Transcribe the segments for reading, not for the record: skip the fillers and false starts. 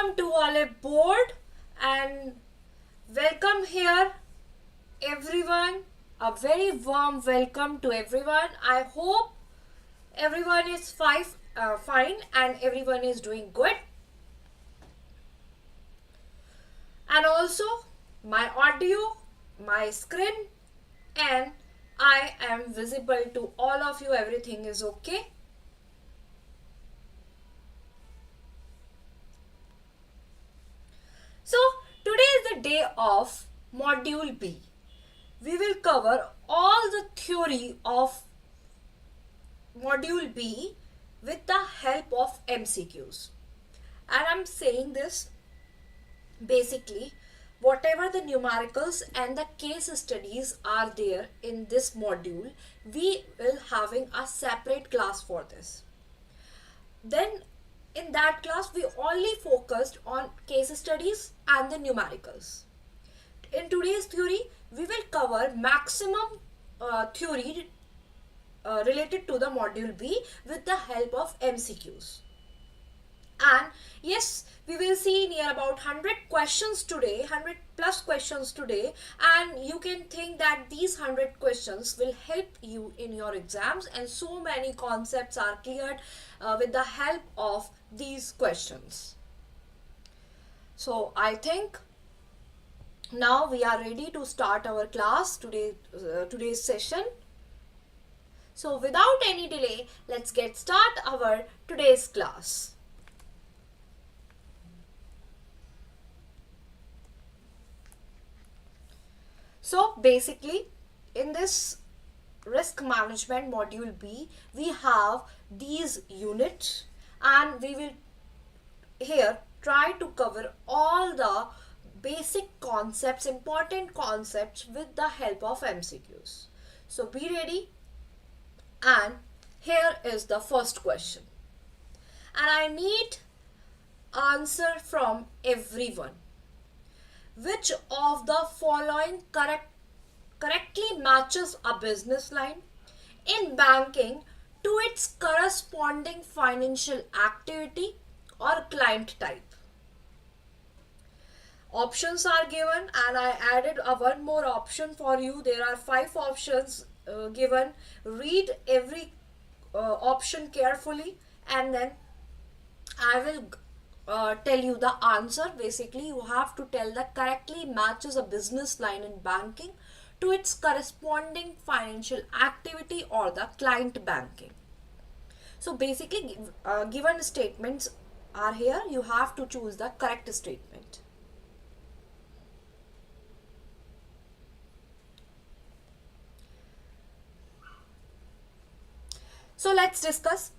Welcome to Oliveboard and welcome here everyone. A very warm welcome to everyone. I hope everyone is fine and everyone is doing good. And also my audio, my screen and I am visible to all of you. Everything is okay. So today is the day of module B. We will cover all the theory of module B with the help of MCQs. And I'm saying this basically whatever the numericals and the case studies are there in this module, we will having a separate class for this. Then in that class we only focused on case studies and the numericals. In today's theory we will cover maximum theory related to the module B with the help of MCQs. And yes, we will see near about 100 questions today, 100 plus questions today, and you can think that these 100 questions will help you in your exams, and so many concepts are cleared with the help of these questions. So I think now we are ready to start our class today's session. So without any delay, let's get start our today's class. So basically in this risk management module B, we have these units and we will here try to cover all the basic concepts, important concepts with the help of MCQs. So be ready, and here is the first question. And I need answer from everyone. Which of the following correctly matches a business line in banking to its corresponding financial activity or client type? Options are given and I added one more option for you. There are 5 options given. Read every option carefully and then I will tell you the answer. Basically you have to tell that correctly matches a business line in banking to its corresponding financial activity or the client banking. So basically given statements are here, you have to choose the correct statement. So let's discuss.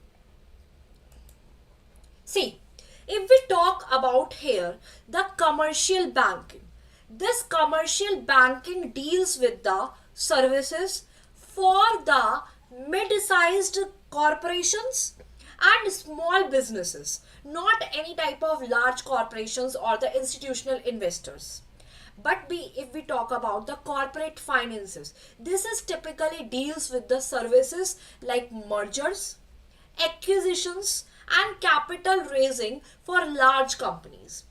See, if we talk about here the commercial banking, this commercial banking deals with the services for the mid-sized corporations and small businesses, not any type of large corporations or the institutional investors. But if we talk about the corporate finances, this is typically deals with the services like mergers, acquisitions and capital raising for large companies,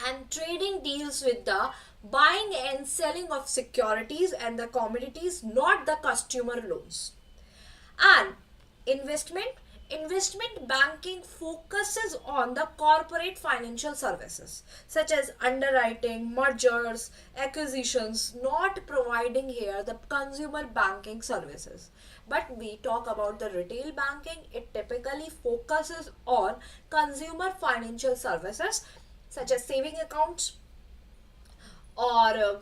and trading deals with the buying and selling of securities and the commodities, not the consumer loans. And investment banking focuses on the corporate financial services such as underwriting, mergers, acquisitions, not providing here the consumer banking services. But we talk about the retail banking, it typically focuses on consumer financial services such as saving accounts or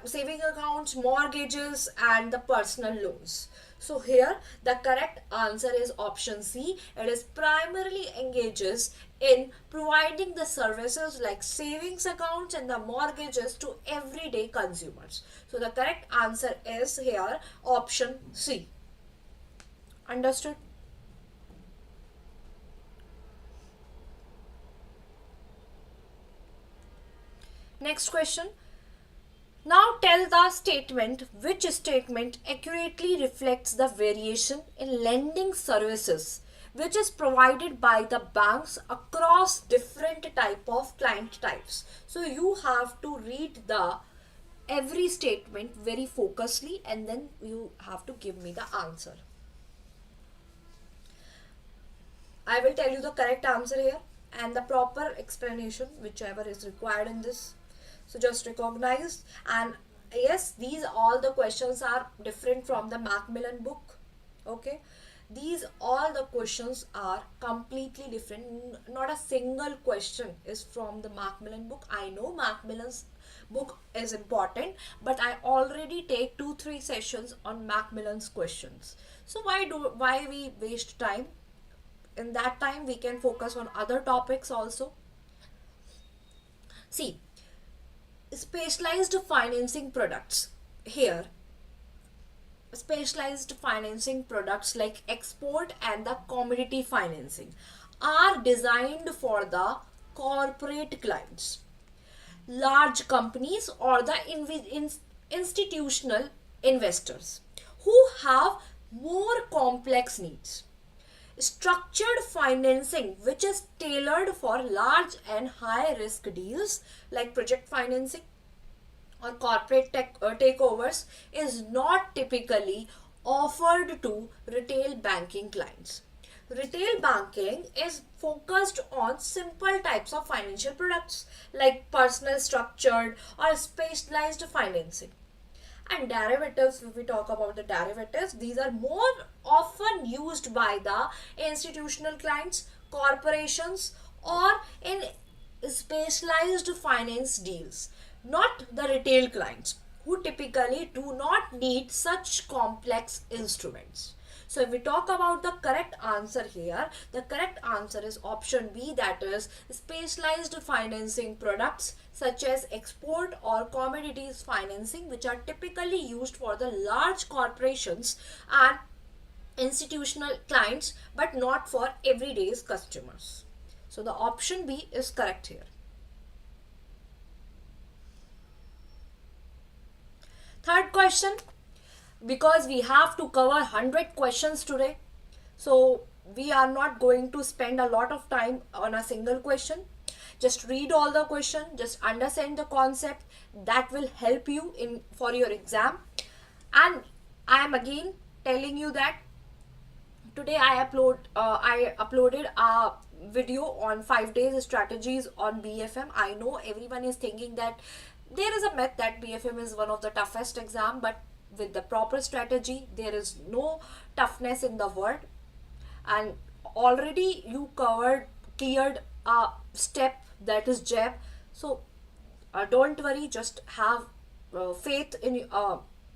saving accounts, mortgages and the personal loans. So here the correct answer is option C. It is primarily engages in providing the services like savings accounts and the mortgages to everyday consumers. So the correct answer is here option C. Understood? Next question. Now tell the statement which statement accurately reflects the variation in lending services which is provided by the banks across different type of client types. So you have to read the every statement very focusedly, and then you have to give me the answer. I will tell you the correct answer here and the proper explanation whichever is required in this. So just recognize, and yes, these all the questions are different from the Macmillan book. Okay, these all the questions are completely different. Not a single question is from the Macmillan book. I know Macmillan's book is important, but I already take 2-3 sessions on Macmillan's questions. So why we waste time? In that time we can focus on other topics also. See, specialized financing products here, specialized financing products like export and the commodity financing are designed for the corporate clients, large companies, or the institutional investors who have more complex needs. Structured financing, which is tailored for large and high risk deals like project financing or corporate takeovers, is not typically offered to retail banking clients. Retail banking is focused on simple types of financial products like personal structured or specialized financing. And derivatives, if we talk about the derivatives, these are more often used by the institutional clients, corporations, or in specialized finance deals, not the retail clients who typically do not need such complex instruments. So if we talk about the correct answer here, the correct answer is option B, that is specialized financing products such as export or commodities financing, which are typically used for the large corporations and institutional clients, but not for everyday customers. So the option B is correct here. Third question, because we have to cover 100 questions today, so we are not going to spend a lot of time on a single question. Just read all the question, just understand the concept. That will help you in for your exam. And I am again telling you that today I uploaded a video on 5 days strategies on BFM. I know everyone is thinking that there is a myth that BFM is one of the toughest exam, but with the proper strategy there is no toughness in the word. And already you cleared a step, that is jab. So don't worry, just have faith in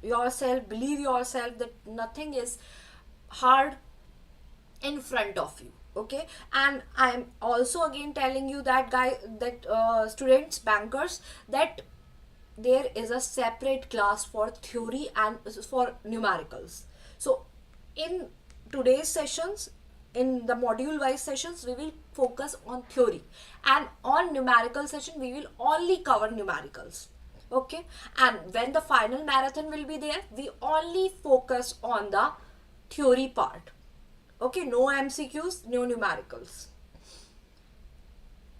yourself, believe yourself that nothing is hard in front of you. Okay, and I'm also again telling you that students, bankers, that there is a separate class for theory and for numericals. So in today's sessions, in the module wise sessions, we will focus on theory, and on numerical session we will only cover numericals. Okay, and when the final marathon will be there, we only focus on the theory part. Okay, no MCQs, no numericals.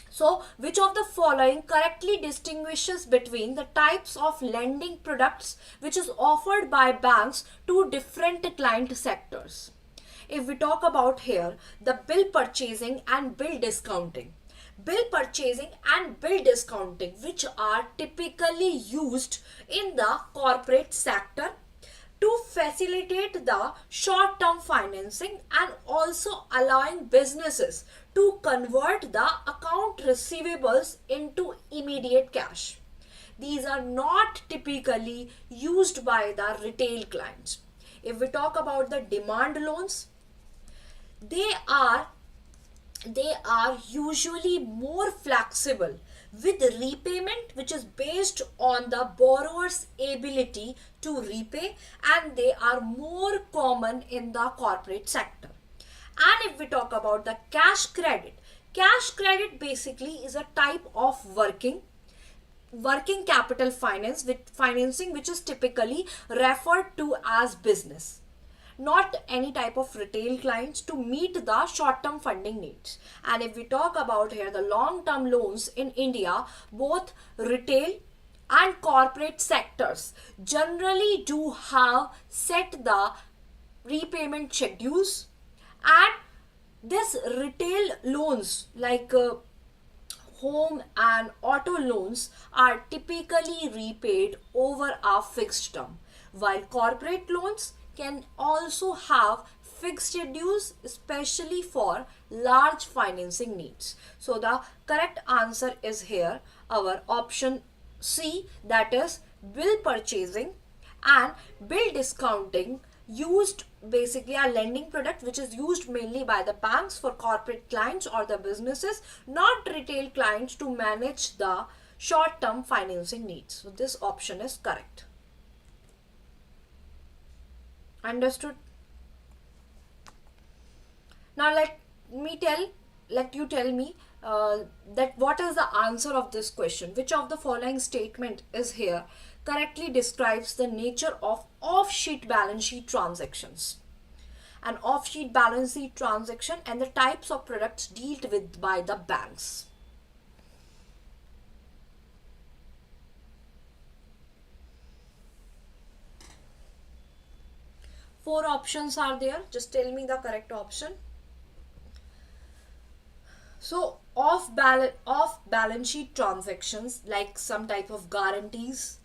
So, which of the following correctly distinguishes between the types of lending products which is offered by banks to different client sectors? If we talk about here, the bill purchasing and bill discounting. Bill purchasing and bill discounting, which are typically used in the corporate sector to facilitate the short-term financing and also allowing businesses to convert the account receivables into immediate cash. These are not typically used by the retail clients. If we talk about the demand loans, they are usually more flexible with repayment which is based on the borrower's ability to repay, and they are more common in the corporate sector. And if we talk about the cash credit basically is a type of working capital finance with financing which is typically referred to as business not any type of retail clients, to meet the short-term funding needs. And if we talk about here the long-term loans in India, both retail and corporate sectors generally do have set the repayment schedules, and this retail loans like home and auto loans are typically repaid over a fixed term, while corporate loans can also have fixed schedules, especially for large financing needs. So the correct answer is here our option C, that is bill purchasing and bill discounting, used basically a lending product which is used mainly by the banks for corporate clients or the businesses, not retail clients, to manage the short-term financing needs. So this option is correct. Understood? Now let you tell me that what is the answer of this question. Which of the following statement is here correctly describes the nature of off-sheet balance sheet transactions? An off-sheet balance sheet transaction and the types of products dealt with by the banks. Four options are there. Just tell me the correct option. So off-balance sheet transactions like some type of guarantees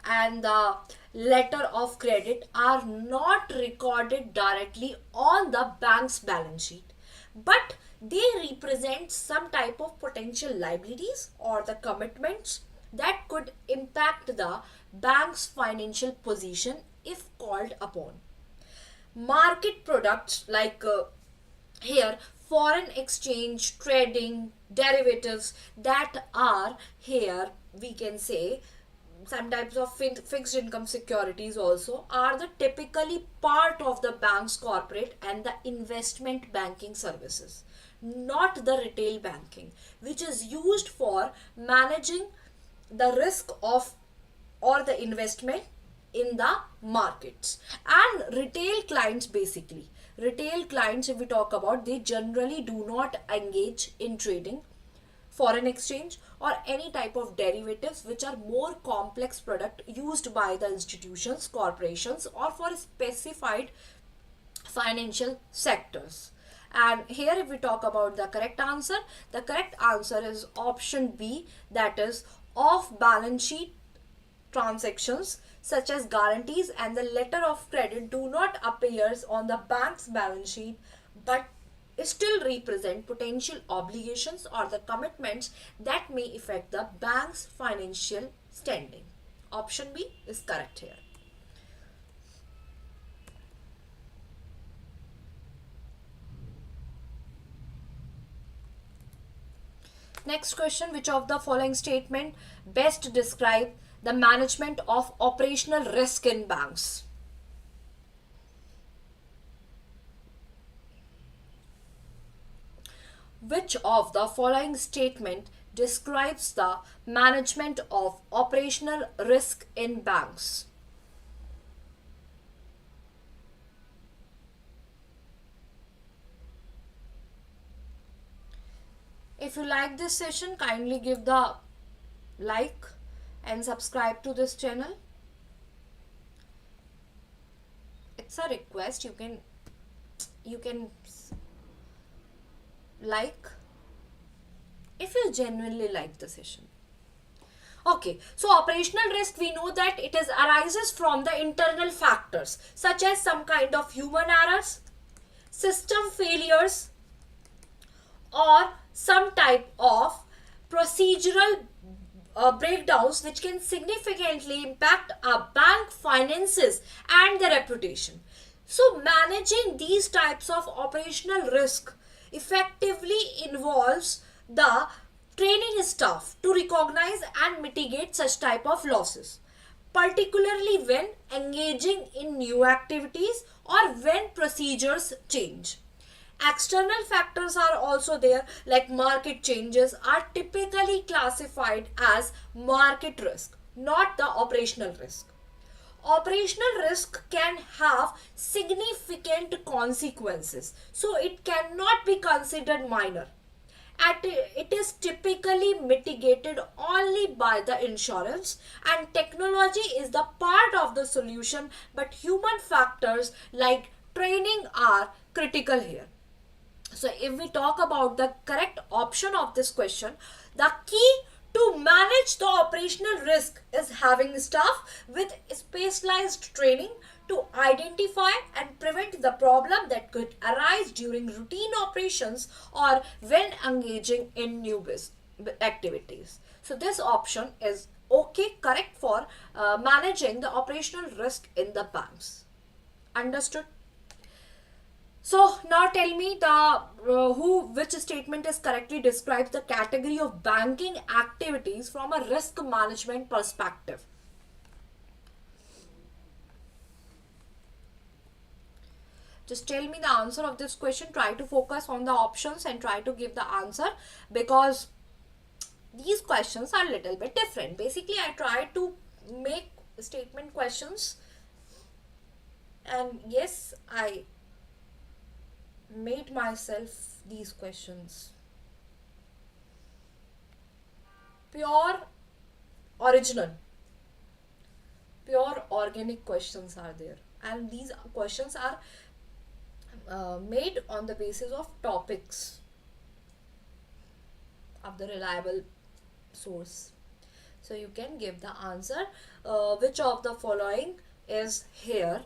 and the letter of credit are not recorded directly on the bank's balance sheet, but they represent some type of potential liabilities or the commitments that could impact the bank's financial position if called upon. Market products like here foreign exchange, trading, derivatives, that are here, we can say some types of fixed income securities also, are the typically part of the bank's corporate and the investment banking services, not the retail banking, which is used for managing the risk of or the investment in the markets. And retail clients, basically retail clients, if we talk about, they generally do not engage in trading, foreign exchange, or any type of derivatives which are more complex product used by the institutions, corporations, or for specified financial sectors. And here if we talk about the correct answer is option B, that is off balance sheet transactions such as guarantees and the letter of credit do not appear on the bank's balance sheet, but still represent potential obligations or the commitments that may affect the bank's financial standing. Option B is correct here. Next question, which of the following statement best describe the management of operational risk in banks? Which of the following statement describes the management of operational risk in banks? If you like this session, kindly give the like and subscribe to this channel. It's a request. You can like if you genuinely like the session. Okay, so operational risk, we know that it arises from the internal factors such as some kind of human errors, system failures, or some type of procedural breakdowns which can significantly impact a bank finances and their reputation. So managing these types of operational risk effectively involves the training staff to recognize and mitigate such type of losses, particularly when engaging in new activities or when procedures change. External factors are also there, like market changes are typically classified as market risk, not the operational risk. operational risk can have significant consequences, so it cannot be considered minor. It is typically mitigated only by the insurance, and technology is the part of the solution, but human factors like training are critical here. So if we talk about the correct option of this question, the key to manage the operational risk is having staff with specialized training to identify and prevent the problem that could arise during routine operations or when engaging in new activities. So this option is okay, correct for managing the operational risk in the banks. Understood? So now tell me which statement is correctly describes the category of banking activities from a risk management perspective. Just tell me the answer of this question. Try to focus on the options and try to give the answer, because these questions are a little bit different. Basically, I try to make statement questions, and yes, I made myself these questions. Pure original, pure organic questions are there, and these questions are made on the basis of topics of the reliable source. So you can give the answer. Which of the following is here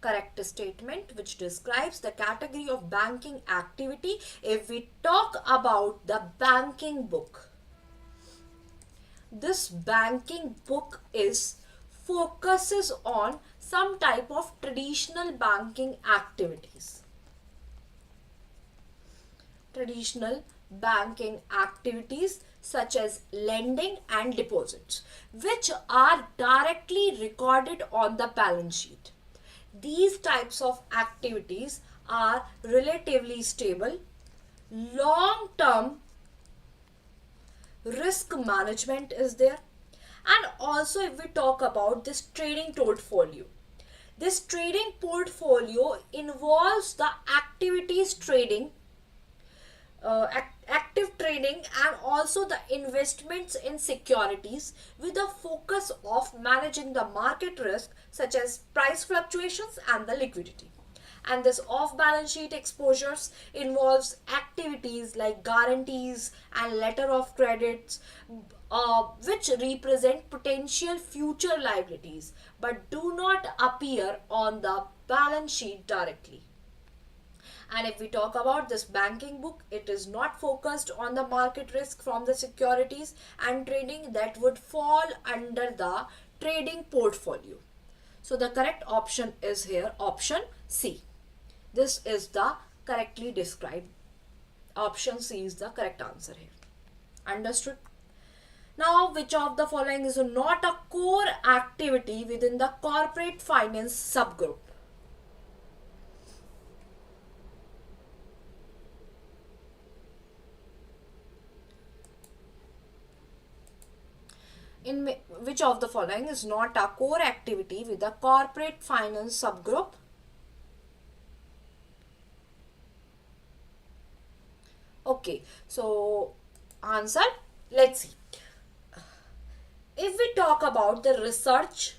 correct statement which describes the category of banking activity? If we talk about the banking book, this banking book is focuses on some type of traditional banking activities. Traditional banking activities such as lending and deposits, which are directly recorded on the balance sheet. These types of activities are relatively stable. Long-term risk management is there. And also if we talk about this trading portfolio, this trading portfolio involves the activities trading, active trading, and also the investments in securities with a focus of managing the market risk such as price fluctuations and the liquidity. And this off-balance sheet exposures involves activities like guarantees and letter of credits, which represent potential future liabilities but do not appear on the balance sheet directly. And if we talk about this banking book, it is not focused on the market risk from the securities and trading that would fall under the trading portfolio. So the correct option is here option C. This is the correctly described. Option C is the correct answer here. Understood? Now, which of the following is not a core activity within the corporate finance subgroup? In which of the following is not a core activity with the corporate finance subgroup? Okay, so answer, let's see. If we talk about the research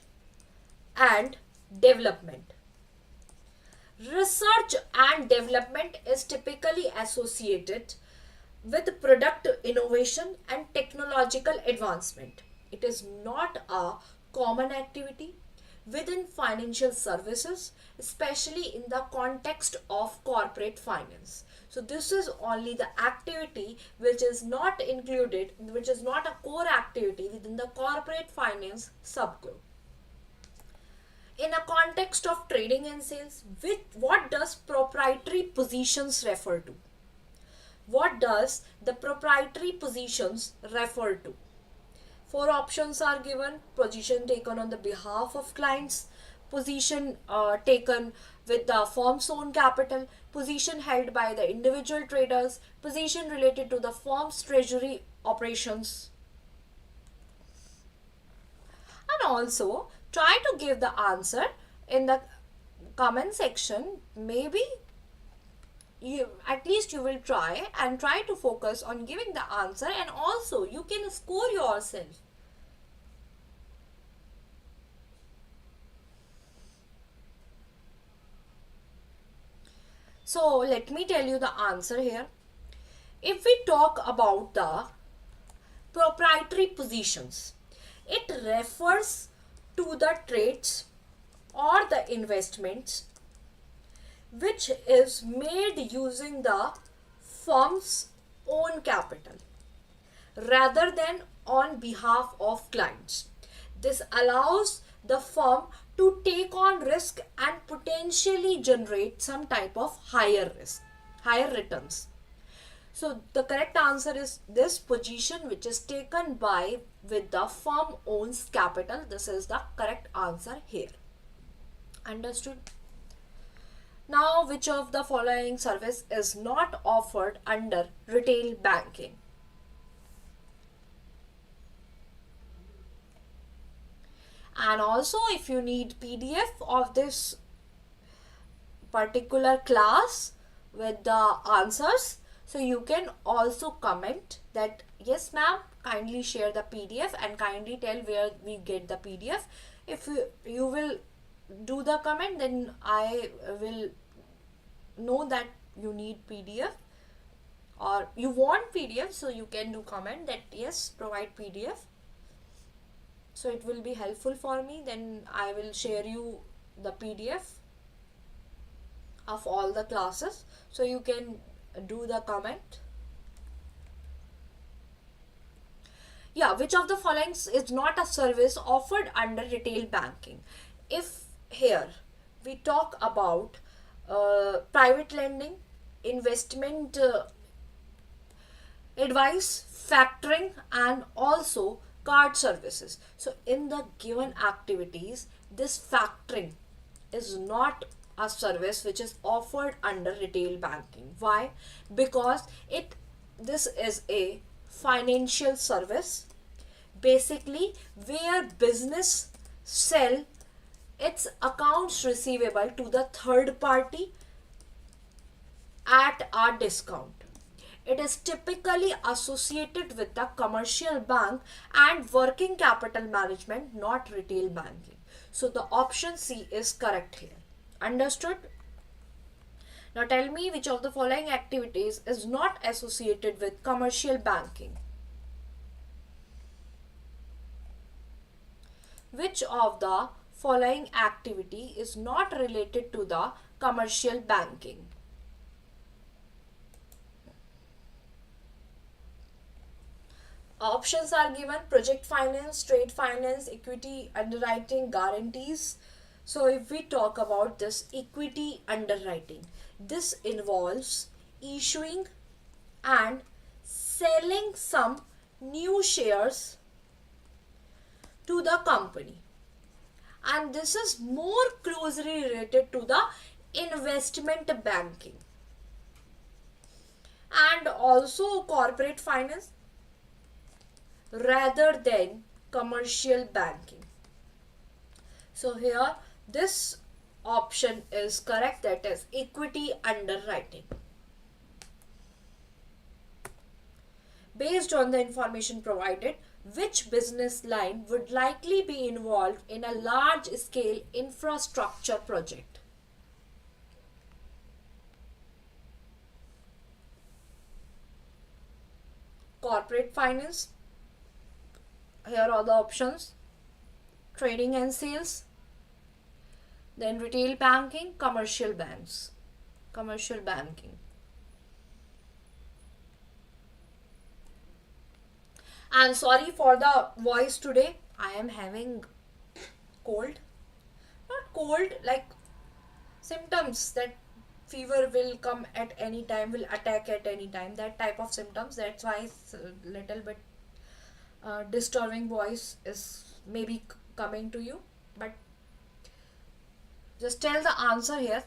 and development, research and development is typically associated with product innovation and technological advancement. It is not a common activity within financial services, especially in the context of corporate finance. So this is only the activity which is not included, which is not a core activity within the corporate finance subgroup. In a context of trading and sales, what does proprietary positions refer to? What does the proprietary positions refer to? 4 options are given: position taken on the behalf of clients, position taken with the firm's own capital, position held by the individual traders, position related to the firm's treasury operations. And also try to give the answer in the comment section. Maybe at least you will try and try to focus on giving the answer, and also you can score yourself. So let me tell you the answer here. If we talk about the proprietary positions, it refers to the trades or the investments which is made using the firm's own capital rather than on behalf of clients. This allows the firm to take on risk and potentially generate some type of higher risk, higher returns. So the correct answer is this position which is taken by with the firm owns capital. This is the correct answer here. Understood? Now, which of the following service is not offered under retail banking? And also, if you need PDF of this particular class with the answers, so you can also comment that yes ma'am, kindly share the PDF and kindly tell where we get the PDF. If you will do the comment, then I will know that you need PDF or you want PDF, so you can do comment that yes, provide PDF. So it will be helpful for me. Then I will share you the PDF of all the classes, so you can do the comment. Yeah, which of the following is not a service offered under retail banking? If here we talk about private lending, investment advice, factoring, and also card services. So in the given activities, this factoring is not a service which is offered under retail banking. Why? Because this is a financial service basically where business sell its accounts receivable to the third party at a discount. It is typically associated with the commercial bank and working capital management, not retail banking. So the option C is correct here. Understood? Now tell me which of the following activities is not associated with commercial banking. Which of the following activity is not related to the commercial banking? Options are given: project finance, trade finance, equity underwriting, guarantees. So if we talk about this equity underwriting, this involves issuing and selling some new shares to the company, and this is more closely related to the investment banking and also corporate finance rather than commercial banking. So here this option is correct, that is equity underwriting. Based on the information provided, which business line would likely be involved in a large scale infrastructure project? Corporate finance. Here are the options: trading and sales, then retail banking, commercial banks, commercial banking. And sorry for the voice today, I am having cold. Not cold, like symptoms that fever will come at any time, will attack at any time, that type of symptoms. That's why it's a little bit disturbing voice is maybe coming to you, but just tell the answer here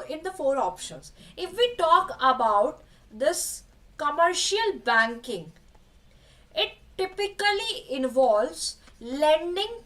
in the four options. If we talk about this commercial banking, it typically involves lending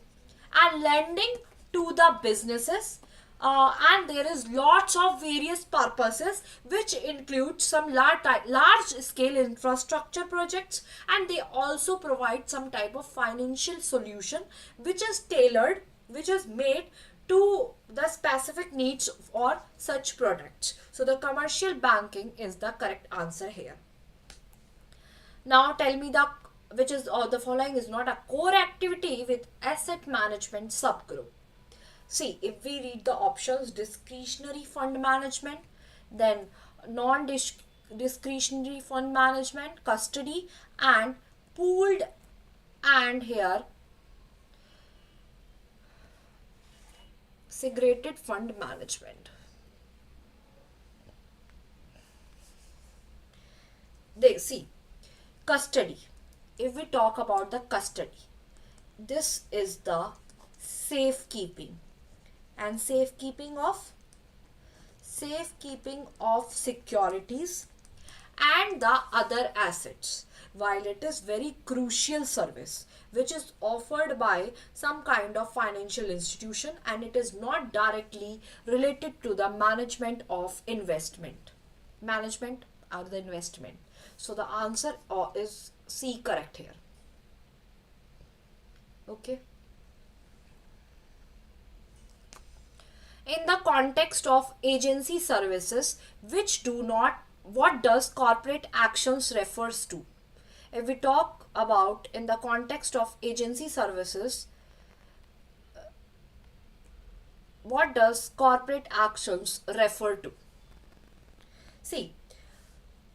and lending to the businesses, and there is lots of various purposes which include some large scale infrastructure projects, and they also provide some type of financial solution which is tailored, which is made to the specific needs for such products. So the commercial banking is the correct answer here. Now tell me the which is or the following is not a core activity with asset management subgroup. See, if we read the options, discretionary fund management, then non-discretionary fund management, custody, and pooled, and here segregated fund management. They see custody. If we talk about the custody, this is the safekeeping and safekeeping of securities and the other assets. While it is very crucial service which is offered by some kind of financial institution, and it is not directly related to the management of management or the investment. So the answer is C correct here. Okay. In the context of agency services, what does corporate actions refers to? If we talk about in the context of agency services, what does corporate actions refer to? See,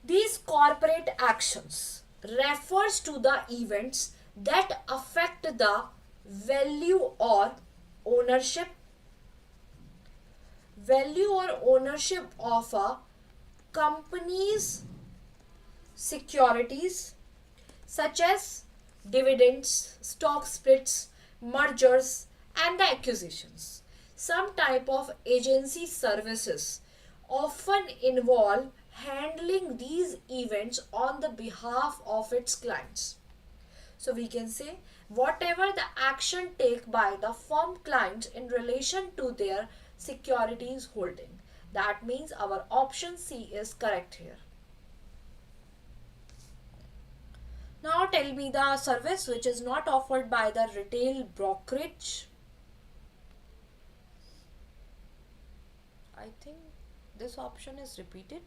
these corporate actions refers to the events that affect the value or ownership of a company's securities, such as dividends, stock splits, mergers, and the acquisitions. Some type of agency services often involve handling these events on the behalf of its clients. So we can say whatever the action taken by the firm clients in relation to their securities holding. That means our option C is correct here. Now tell me the service which is not offered by the retail brokerage. I think this option is repeated.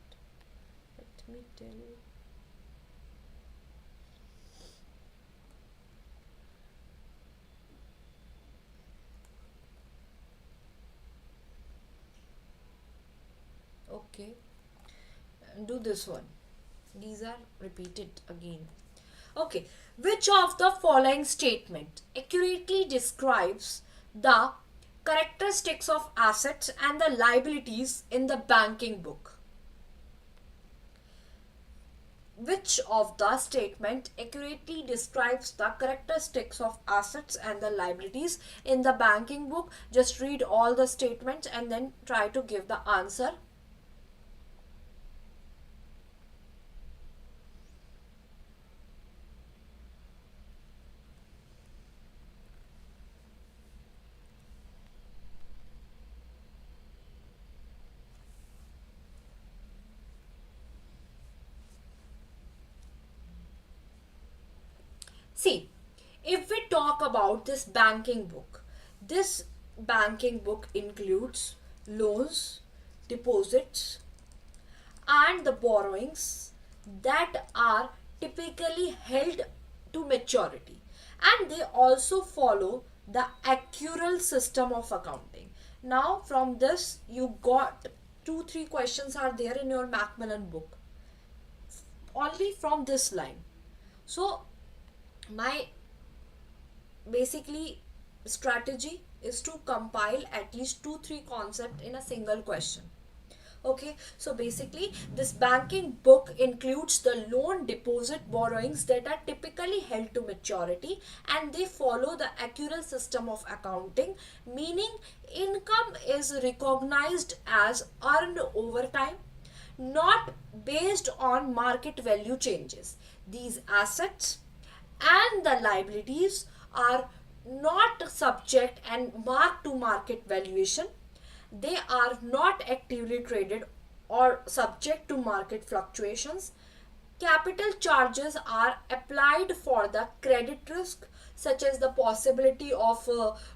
Let me tell you. Okay, do this one. These are repeated again. Okay, which of the following statement accurately describes the characteristics of assets and the liabilities in the banking book? Which of the statement accurately describes the characteristics of assets and the liabilities in the banking book? Just read all the statements and then try to give the answer. See, if we talk about this banking book includes loans, deposits, and the borrowings that are typically held to maturity, and they also follow the accrual system of accounting. Now from this you got 2-3 questions are there in your Macmillan book only from this line. So my basically strategy is to compile at least 2-3 concepts in a single question. Okay, so basically this banking book includes the loan, deposit, borrowings that are typically held to maturity, and they follow the accrual system of accounting, meaning income is recognized as earned over time, not based on market value changes. These assets and the liabilities are not subject and mark to market valuation. They are not actively traded or subject to market fluctuations. Capital charges are applied for the credit risk, such as the possibility of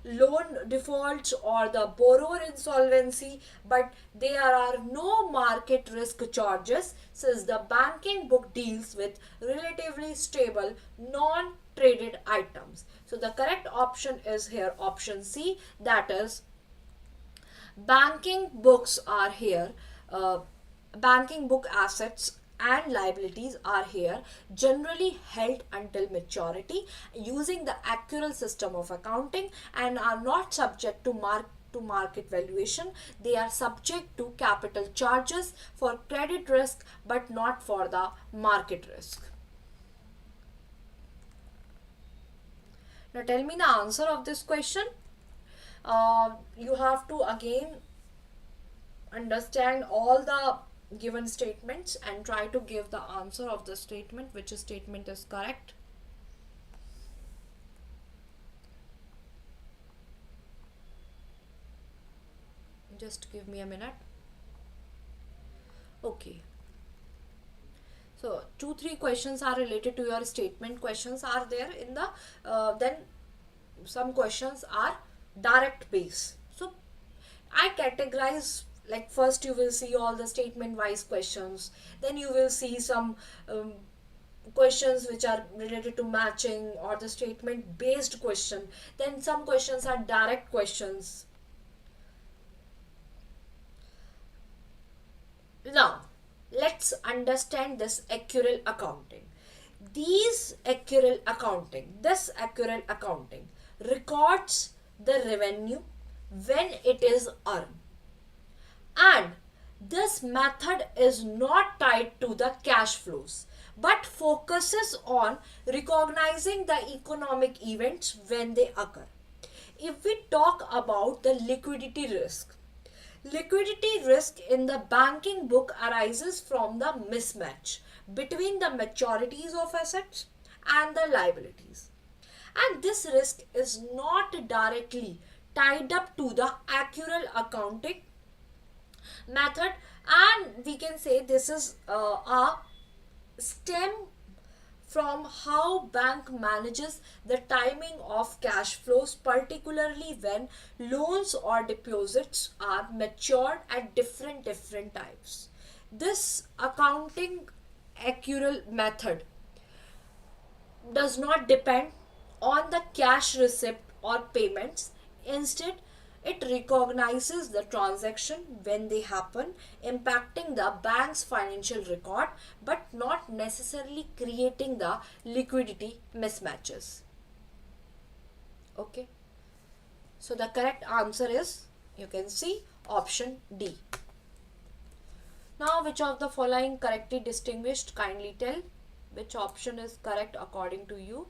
loan defaults or the borrower insolvency, but there are no market risk charges since the banking book deals with relatively stable non traded items. So the correct option is here option C, that is banking books are here. Banking book assets and liabilities are here generally held until maturity using the accrual system of accounting and are not subject to market valuation. They are subject to capital charges for credit risk but not for the market risk. Now tell me the answer of this question. You have to again understand all the given statements and try to give the answer of the statement, which statement is correct. Just give me a minute. Okay, so 2-3 questions are related to your statement. Questions are there in the then some questions are direct base. So I categorize, like first you will see all the statement wise questions, then you will see some questions which are related to matching or the statement based question, then some questions are direct questions. Now let's understand this accrual accounting. This accrual accounting records the revenue when it is earned, and this method is not tied to the cash flows but focuses on recognizing the economic events when they occur. If we talk about the liquidity risk in the banking book arises from the mismatch between the maturities of assets and the liabilities, and this risk is not directly tied up to the accrual accounting method, and we can say this is a stem from how bank manages the timing of cash flows, particularly when loans or deposits are matured at different types. This accounting accrual method does not depend on the cash receipt or payments. Instead, it recognizes the transaction when they happen, impacting the bank's financial record but not necessarily creating the liquidity mismatches. Okay. So the correct answer is, you can see, option D. Now, which of the following correctly distinguished? Kindly tell which option is correct according to you.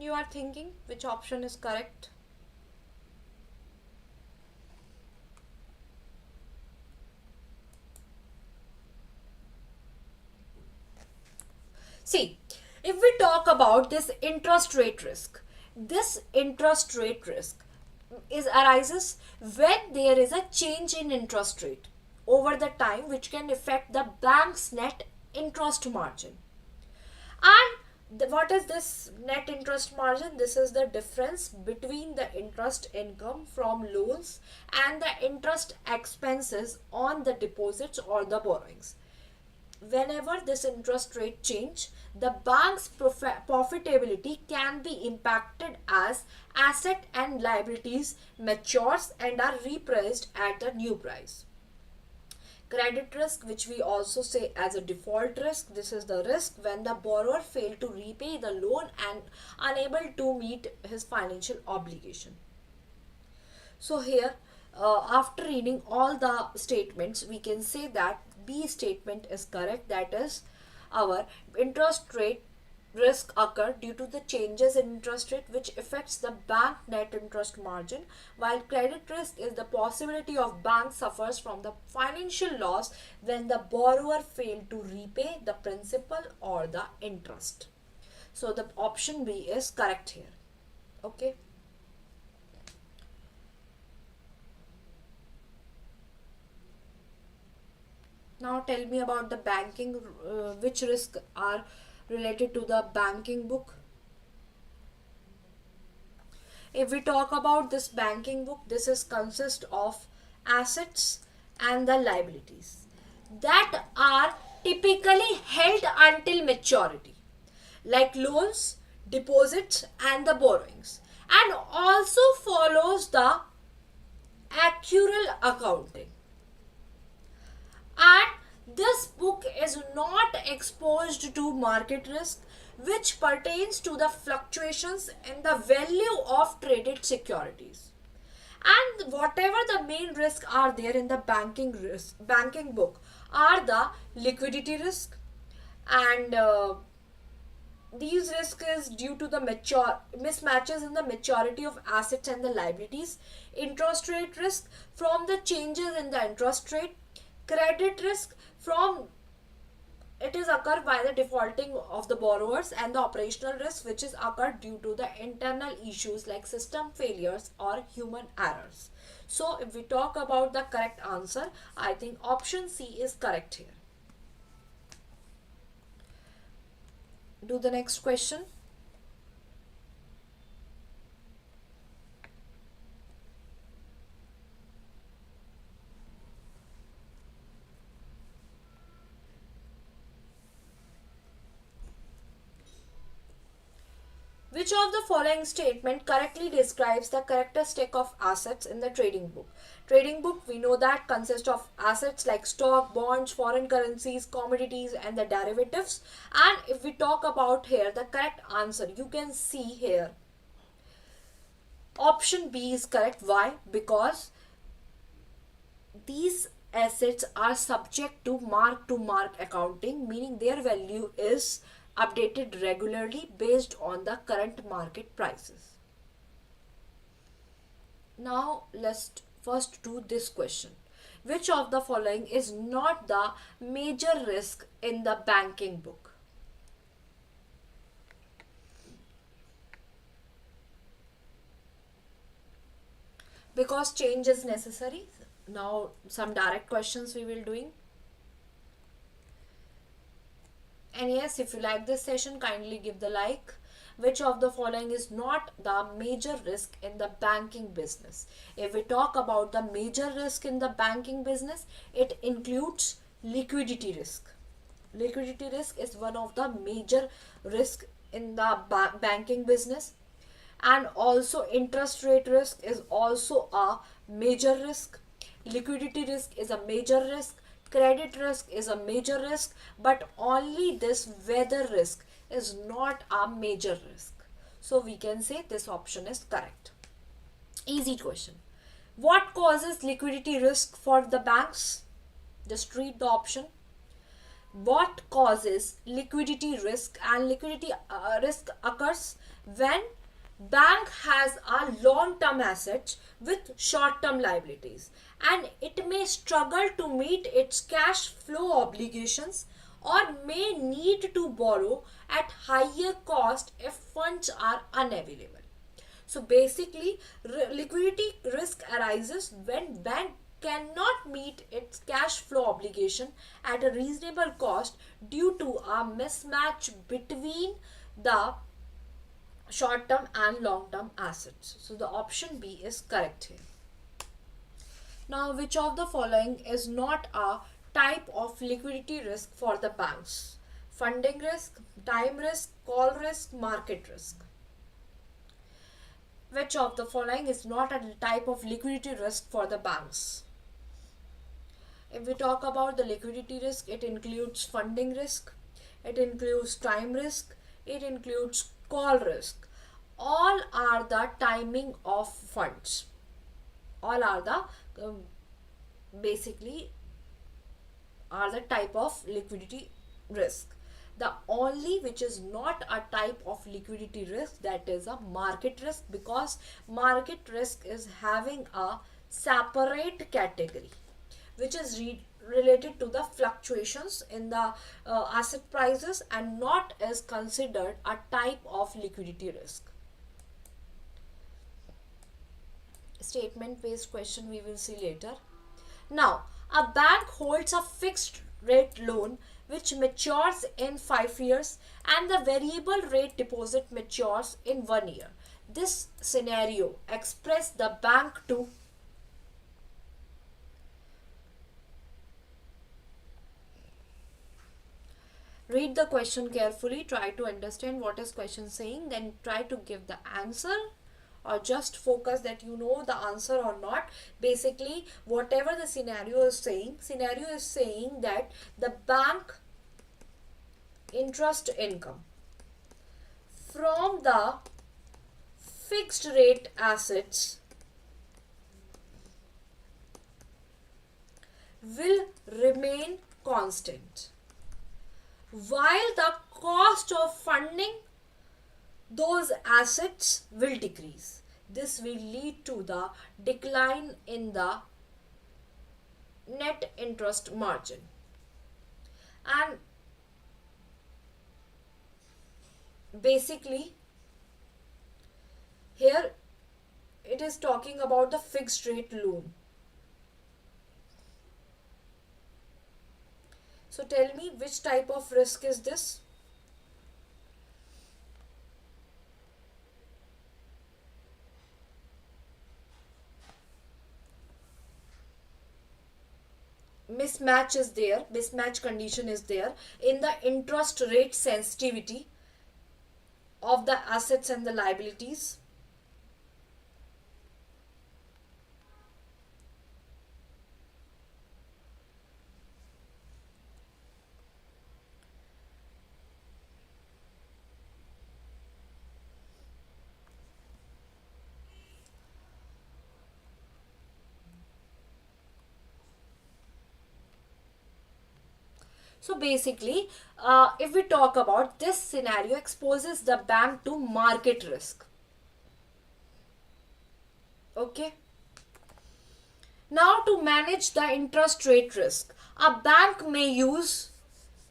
You are thinking which option is correct. See, if we talk about this interest rate risk arises when there is a change in interest rate over the time which can affect the bank's net interest margin. And what is this net interest margin? This is the difference between the interest income from loans and the interest expenses on the deposits or the borrowings. Whenever this interest rate change, the bank's profitability can be impacted as asset and liabilities matures and are repriced at the new price. Credit risk, which we also say as a default risk, this is the risk when the borrower failed to repay the loan and unable to meet his financial obligation. So here, after reading all the statements, we can say that B statement is correct, that is our interest rate risk occur due to the changes in interest rate which affects the bank net interest margin, while credit risk is the possibility of bank suffers from the financial loss when the borrower failed to repay the principal or the interest. So the option B is correct here. Okay. Now tell me about the banking, which risks are related to the banking book. If we talk about this banking book, this is consist of assets and the liabilities that are typically held until maturity, like loans, deposits, and the borrowings, and also follows the actuarial accounting. And this book is not exposed to market risk, which pertains to the fluctuations in the value of traded securities. And whatever the main risks are there in the banking book are the liquidity risk, and these risks is due to the mismatches in the maturity of assets and the liabilities, interest rate risk from the changes in the interest rate, credit risk from it is occurred by the defaulting of the borrowers, and the operational risk which is occurred due to the internal issues like system failures or human errors. So if we talk about the correct answer, I think option C is correct here. Do the next question. Which of the following statement correctly describes the characteristic of assets in the trading book? Trading book, we know that consists of assets like stock, bonds, foreign currencies, commodities, and the derivatives. And if we talk about here, the correct answer, you can see here, option B is correct. Why? Because these assets are subject to mark accounting, meaning their value is updated regularly based on the current market prices. Now let's first do this question. Which of the following is not the major risk in the banking book? Because change is necessary. Now some direct questions we will doing. And yes, if you like this session, kindly give the like. Which of the following is not the major risk in the banking business? If we talk about the major risk in the banking business, it includes liquidity risk. Liquidity risk is one of the major risk in the banking business, and also interest rate risk is also a major risk. Liquidity risk is a major risk, credit risk is a major risk, but only this weather risk is not a major risk. So we can say this option is correct. Easy question. What causes liquidity risk for the banks? Just read the option. What causes liquidity risk? And liquidity risk occurs when bank has a long term assets with short term liabilities, and it may struggle to meet its cash flow obligations or may need to borrow at higher cost if funds are unavailable. So basically, liquidity risk arises when bank cannot meet its cash flow obligation at a reasonable cost due to a mismatch between the short term and long term assets. So the option B is correct here. Now, which of the following is not a type of liquidity risk for the banks? Funding risk, time risk, call risk, market risk. Which of the following is not a type of liquidity risk for the banks? If we talk about the liquidity risk, it includes funding risk, it includes time risk, it includes call risk. All are the timing of funds. All are the basically are the type of liquidity risk. The only which is not a type of liquidity risk, that is a market risk, because market risk is having a separate category which is related to the fluctuations in the asset prices and not is considered a type of liquidity risk. statement based question we will see later. Now, a bank holds a fixed rate loan which matures in 5 years and the variable rate deposit matures in 1 year. This scenario express the bank to read the question carefully, try to understand what is question saying, then try to give the answer, or just focus that you know the answer or not. Basically, whatever the scenario is saying that the bank interest income from the fixed rate assets will remain constant, while the cost of funding those assets will decrease. This will lead to the decline in the net interest margin. And basically, here it is talking about the fixed rate loan. So tell me, which type of risk is this? Mismatch condition is there in the interest rate sensitivity of the assets and the liabilities. So basically, if we talk about this scenario, exposes the bank to market risk. Okay. Now, to manage the interest rate risk, a bank may use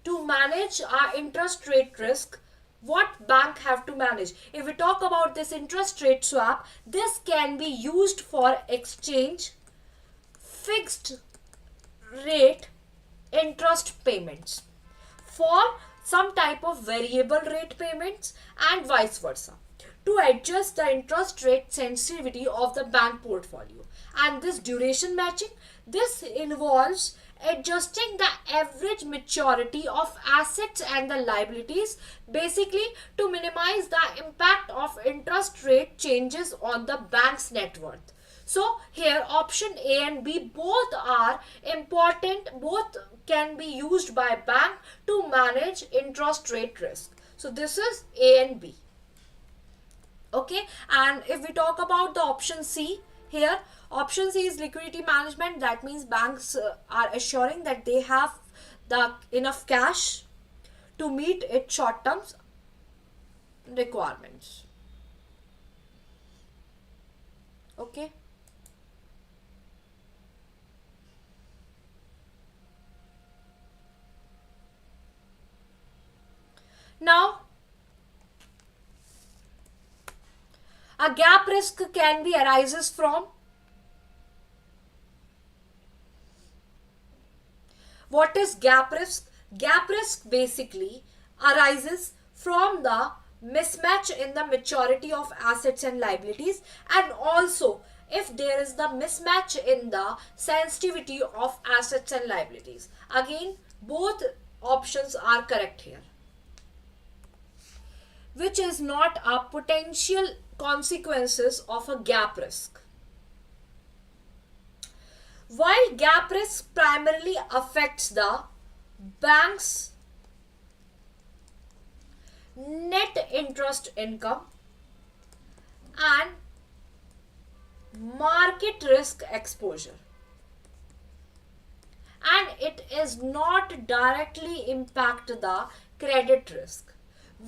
to manage our interest rate risk. What bank have to manage? If we talk about this interest rate swap, this can be used for exchange fixed rate interest payments for some type of variable rate payments and vice versa, to adjust the interest rate sensitivity of the bank portfolio. And this duration matching, this involves adjusting the average maturity of assets and the liabilities, basically to minimize the impact of interest rate changes on the bank's net worth. So here option A and B both are important, both can be used by bank to manage interest rate risk. So this is A and B. Okay, and if we talk about the option C, here option C is liquidity management. That means banks are assuring that they have the enough cash to meet its short term requirements. Okay. Now, a gap risk can be arises from, what is gap risk? Gap risk basically arises from the mismatch in the maturity of assets and liabilities, and also if there is the mismatch in the sensitivity of assets and liabilities. Again, both options are correct here, which is not a potential consequences of a gap risk. While gap risk primarily affects the bank's net interest income and market risk exposure, and it is not directly impact the credit risk,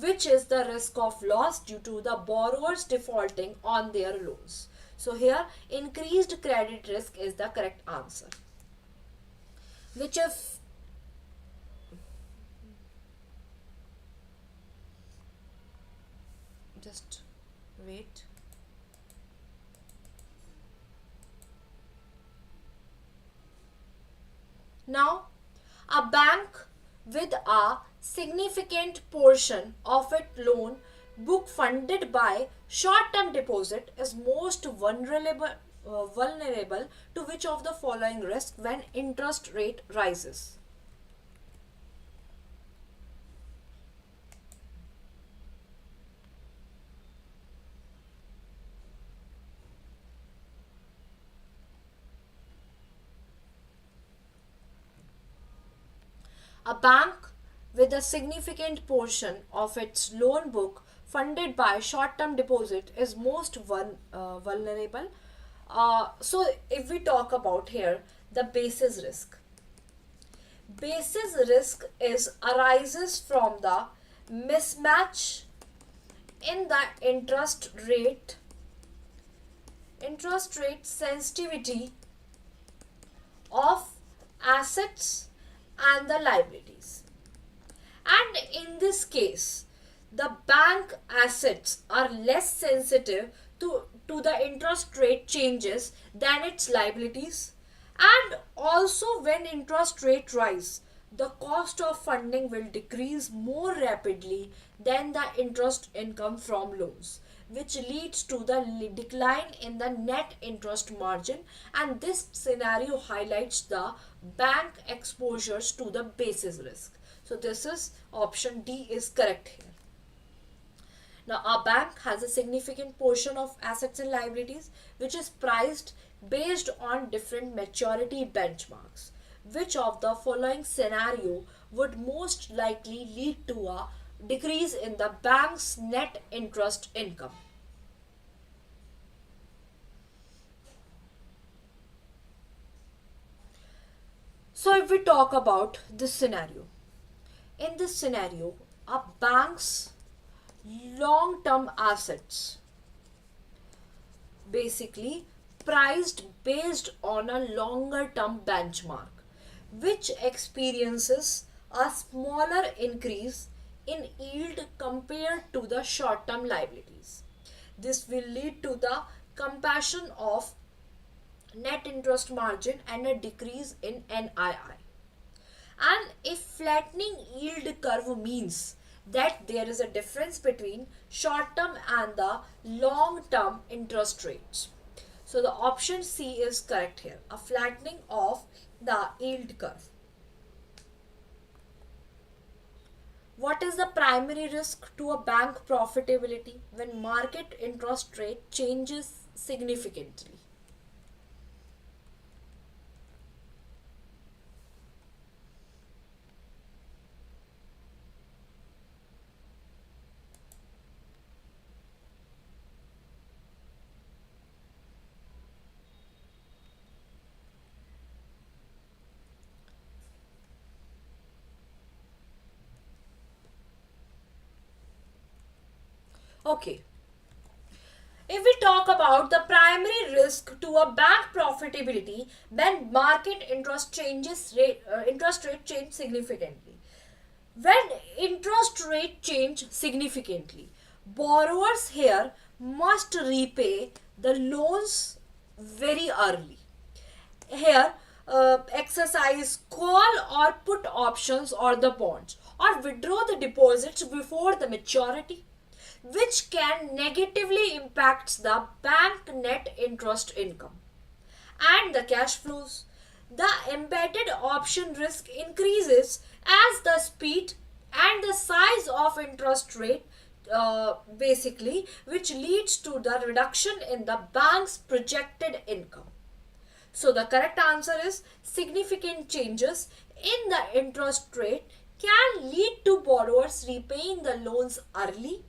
which is the risk of loss due to the borrowers defaulting on their loans. So here increased credit risk is the correct answer, which if just wait. Now, a bank with a significant portion of its loan book funded by short-term deposit is most vulnerable to which of the following risk when interest rate rises? A bank with a significant portion of its loan book funded by short term deposit is most vulnerable. So, if we talk about here the basis risk, basis risk is arises from the mismatch in the interest rate sensitivity of assets and the liabilities. And in this case, the bank assets are less sensitive to the interest rate changes than its liabilities. And also, when interest rate rise, the cost of funding will decrease more rapidly than the interest income from loans, which leads to the decline in the net interest margin. And this scenario highlights the bank exposures to the basis risk. So this is option D is correct here. Now, a bank has a significant portion of assets and liabilities which is priced based on different maturity benchmarks. Which of the following scenario would most likely lead to a decrease in the bank's net interest income? So, if we talk about this scenario, in this scenario, a bank's long term assets basically priced based on a longer term benchmark which experiences a smaller increase in yield compared to the short term liabilities. This will lead to the compression of net interest margin and a decrease in NII. And if flattening yield curve means that there is a difference between short term and the long term interest rates. So the option C is correct here, a flattening of the yield curve. What is the primary risk to a bank profitability when market interest rate changes significantly? Okay. If we talk about the primary risk to a bank profitability when market interest rate change significantly. When interest rate change significantly, borrowers here must repay the loans very early. Here, exercise call or put options or the bonds or withdraw the deposits before the maturity, which can negatively impact the bank net interest income and the cash flows. The embedded option risk increases as the speed and the size of interest rate basically, which leads to the reduction in the bank's projected income. So the correct answer is significant changes in the interest rate can lead to borrowers repaying the loans early,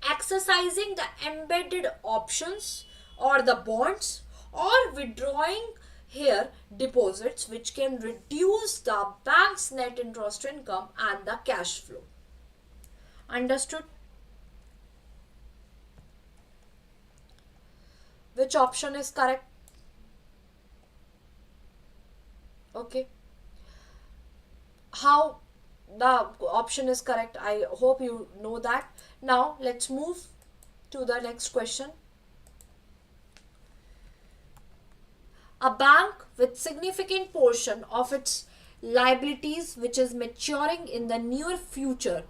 exercising the embedded options or the bonds, or withdrawing here deposits, which can reduce the bank's net interest income and the cash flow. Understood? Which option is correct? Okay. How the option is correct, I hope you know that. Now let's move to the next question. A bank with significant portion of its liabilities which is maturing in the near future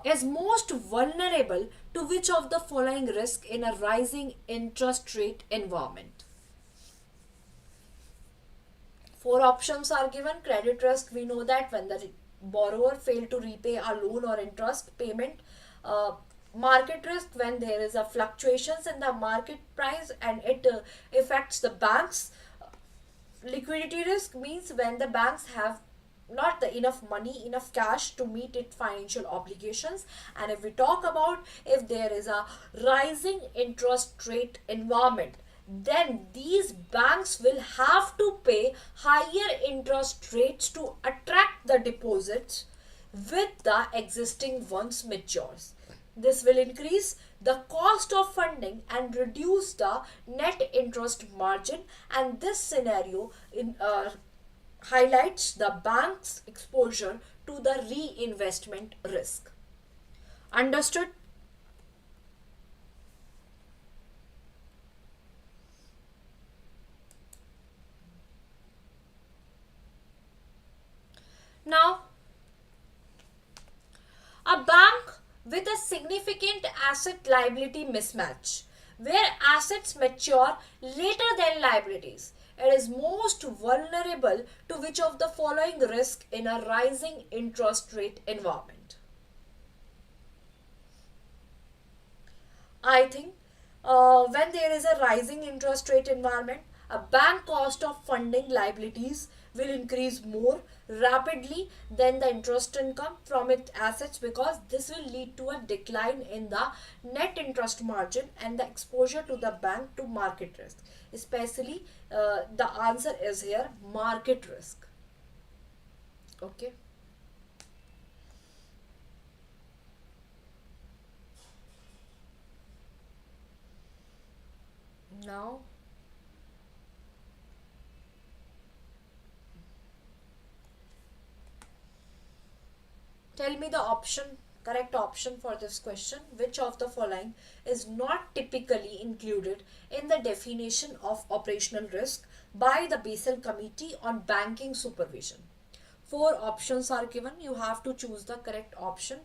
is most vulnerable to which of the following risk in a rising interest rate environment? Four options are given. Credit risk, we know that when the borrower failed to repay a loan or interest payment. uh, Market risk, when there is a fluctuations in the market price and it affects the banks. Liquidity risk means when the banks have not the enough money, enough cash to meet its financial obligations. And if we talk about if there is a rising interest rate environment, then these banks will have to pay higher interest rates to attract the deposits with the existing ones matures. This will increase the cost of funding and reduce the net interest margin, and this scenario highlights the bank's exposure to the reinvestment risk. Understood? Now, a bank with a significant asset liability mismatch, where assets mature later than liabilities. It is most vulnerable to which of the following risk in a rising interest rate environment? I think when there is a rising interest rate environment, a bank cost of funding liabilities will increase more rapidly than the interest income from its assets, because this will lead to a decline in the net interest margin and the exposure to the bank to market risk. Especially, the answer is here market risk. Okay. Now, tell me the correct option for this question. Which of the following is not typically included in the definition of operational risk by the Basel Committee on Banking Supervision? Four options are given. You have to choose the correct option.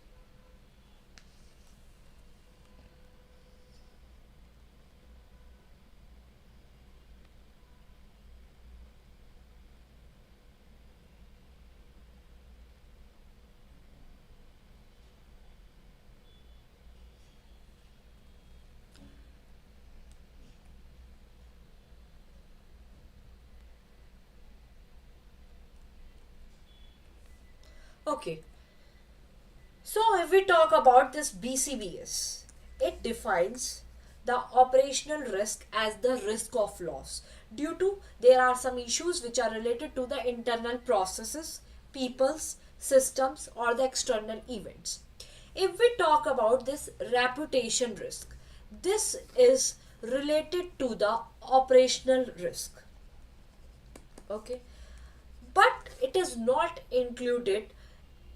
Okay. So, if we talk about this BCBS, it defines the operational risk as the risk of loss due to there are some issues which are related to the internal processes, peoples, systems, or the external events. If we talk about this reputation risk, this is related to the operational risk. Okay, but it is not included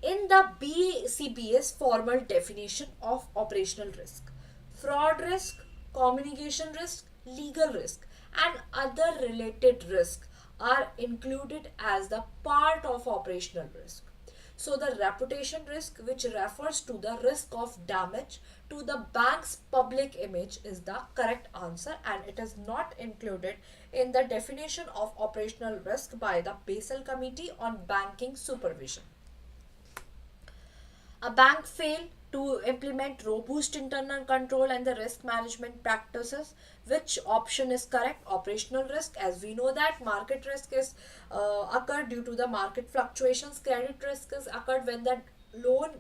in the BCBS formal definition of operational risk. Fraud risk, communication risk, legal risk, and other related risks are included as the part of operational risk. So, the reputation risk, which refers to the risk of damage to the bank's public image, is the correct answer, and it is not included in the definition of operational risk by the Basel Committee on Banking Supervision. A bank failed to implement robust internal control and the risk management practices. Which option is correct? Operational risk, as we know that market risk is occurred due to the market fluctuations. Credit risk is occurred when the loan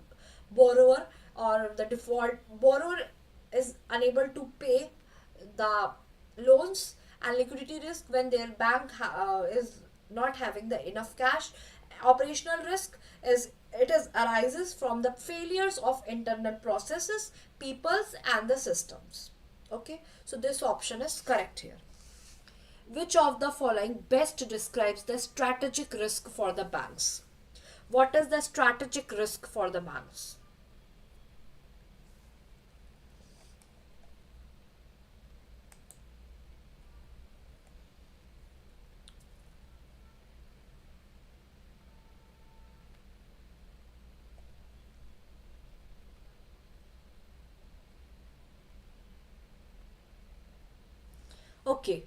borrower or the default borrower is unable to pay the loans. And liquidity risk, when their bank is not having the enough cash. Operational risk is it is arises from the failures of internal processes, peoples, and the systems. Okay, so this option is correct here. Which of the following best describes the strategic risk for the banks? What is the strategic risk for the banks? Okay,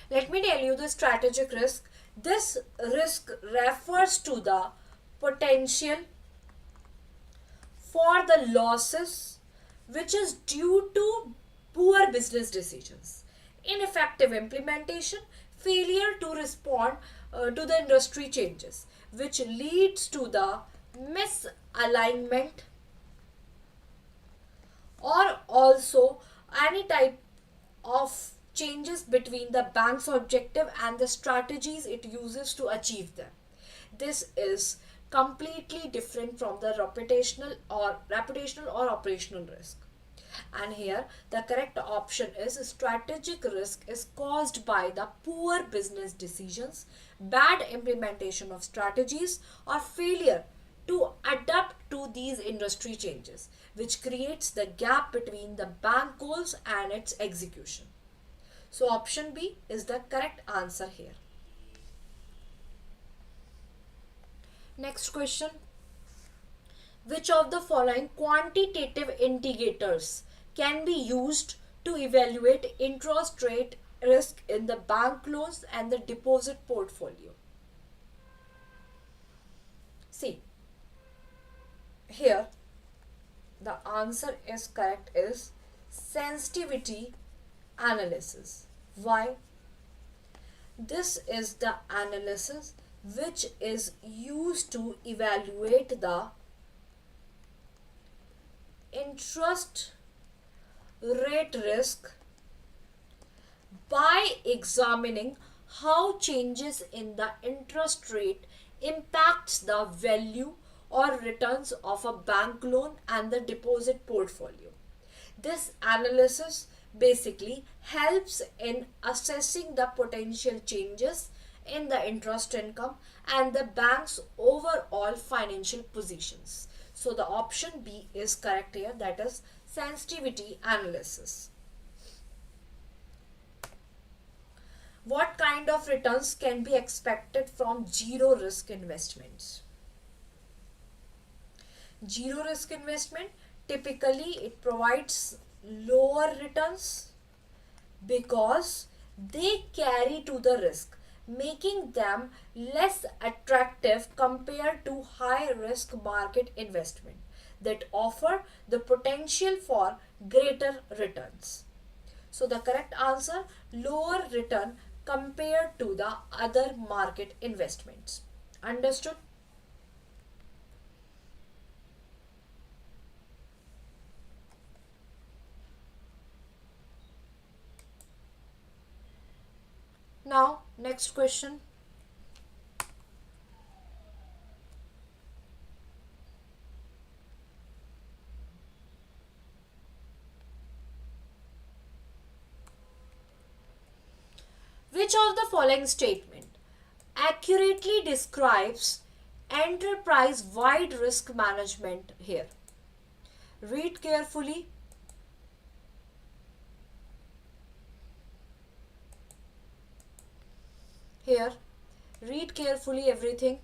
let me tell you the strategic risk. This risk refers to the potential for the losses which is due to poor business decisions, ineffective implementation, failure to respond to the industry changes, which leads to the misalignment or also any type of changes between the bank's objective and the strategies it uses to achieve them. This is completely different from the reputational or operational risk. And here the correct option is strategic risk is caused by the poor business decisions, bad implementation of strategies, or failure to adapt to these industry changes, which creates the gap between the bank goals and its execution. So option B is the correct answer here. Next question. Which of the following quantitative indicators can be used to evaluate interest rate risk in the bank loans and the deposit portfolio? See, here the answer is correct is sensitivity analysis. Why? This is the analysis which is used to evaluate the interest rate risk by examining how changes in the interest rate impacts the value or returns of a bank loan and the deposit portfolio. This analysis basically helps in assessing the potential changes in the interest income and the bank's overall financial positions. So the option B is correct here, that is sensitivity analysis. What kind of returns can be expected from zero risk investments? Zero risk investment, typically it provides lower returns because they carry to the risk, making them less attractive compared to high risk market investment that offer the potential for greater returns. So the correct answer, lower return compared to the other market investments. Understood? Now, next question. Which of the following statement accurately describes enterprise-wide risk management here? Read carefully. Here, read carefully everything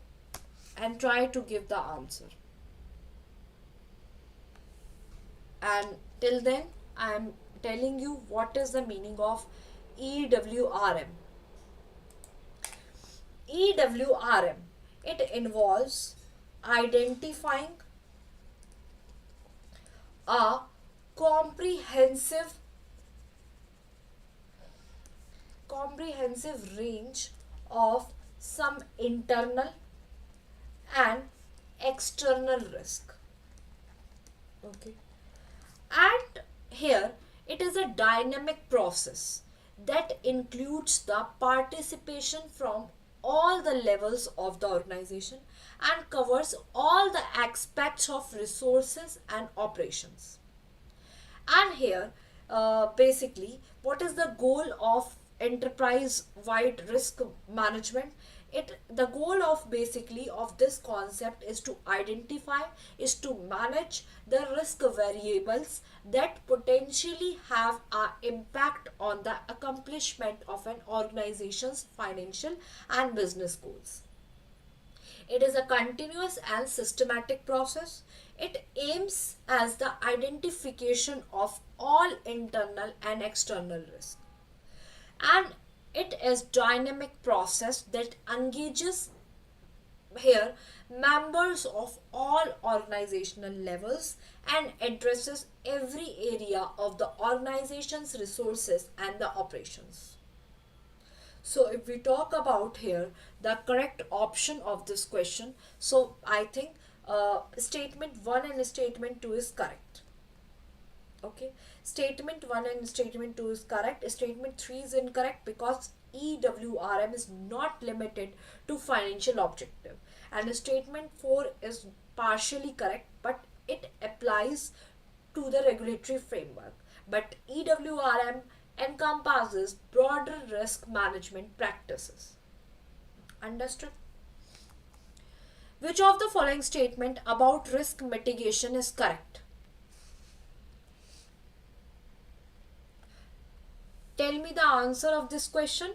and try to give the answer. And till then, I am telling you what is the meaning of EWRM. EWRM, it involves identifying a comprehensive range of some internal and external risk. Okay, and here it is a dynamic process that includes the participation from all the levels of the organization and covers all the aspects of resources and operations. And here, basically, what is the goal of enterprise wide risk management? It the goal of basically of this concept is to identify, is to manage the risk variables that potentially have an impact on the accomplishment of an organization's financial and business goals. It is a continuous and systematic process. It aims as the identification of all internal and external risk and it is dynamic process that engages here members of all organizational levels and addresses every area of the organization's resources and the operations. So if we talk about here the correct option of this question, so I think statement 1 and statement 2 is correct. Okay, statement 1 and statement 2 is correct. Statement 3 is incorrect because EWRM is not limited to financial objective, and statement 4 is partially correct but it applies to the regulatory framework, but EWRM encompasses broader risk management practices. Understood? Which of the following statement about risk mitigation is correct? Tell me the answer of this question.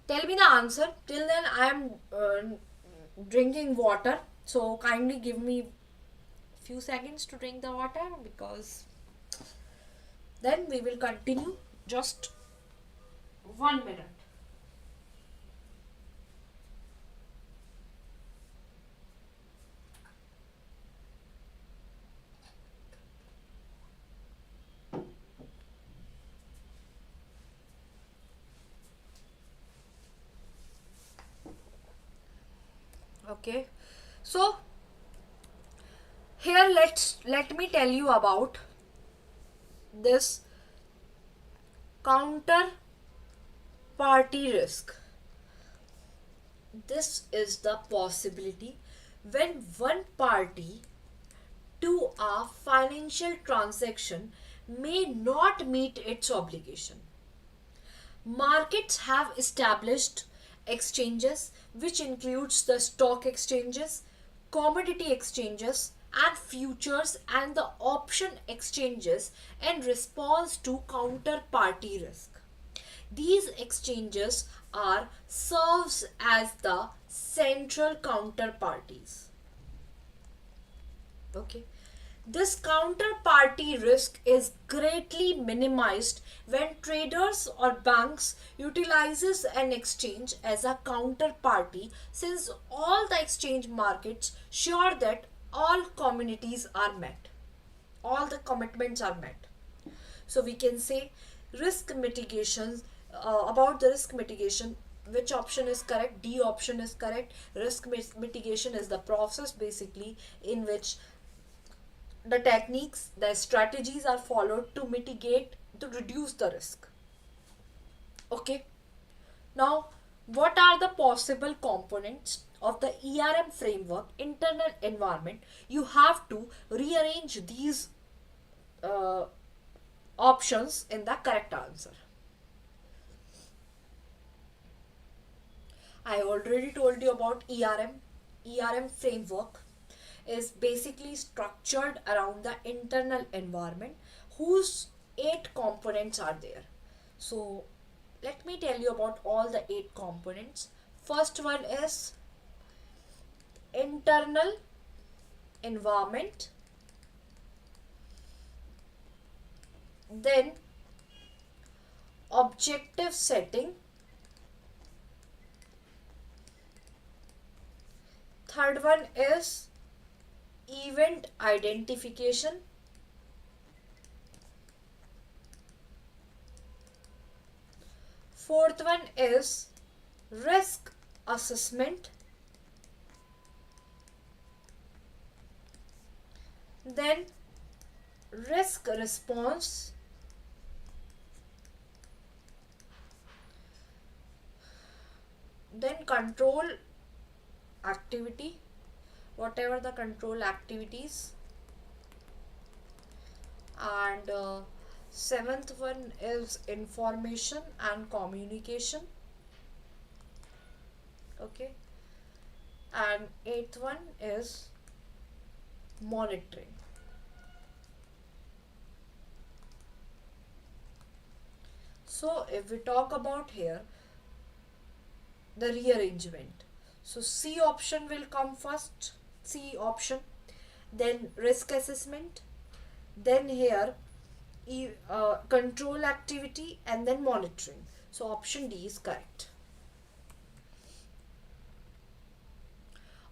Tell me the answer. Till then, I am drinking water. So kindly give me few seconds to drink the water, because then we will continue. Just 1 minute. Okay. So here let me tell you about this counter party risk. This is the possibility when one party to a financial transaction may not meet its obligation. Markets have established exchanges, which includes the stock exchanges, commodity exchanges, and futures and the option exchanges in response to counterparty risk. These exchanges are serves as the central counterparties. Okay. This counterparty risk is greatly minimized when traders or banks utilizes an exchange as a counterparty, since all the exchange markets sure that all communities are met. All the commitments are met. So we can say risk mitigation, about the risk mitigation, which option is correct? D option is correct. Risk mitigation is the process basically in which the techniques, the strategies are followed to mitigate, to reduce the risk. Okay. Now, what are the possible components of the ERM framework internal environment? You have to rearrange these uh, options in the correct answer. I already told you about ERM. ERM framework is basically structured around the internal environment whose 8 components are there. So let me tell you about all the 8 components. First one is internal environment, then objective setting, third one is event identification, fourth one is risk assessment, then risk response, then control activity, whatever the control activities, and seventh one is information and communication. Okay. and eighth one is monitoring. So if we talk about here the rearrangement, so C option will come first, C option, then risk assessment, then here control activity, and then monitoring. So option D is correct.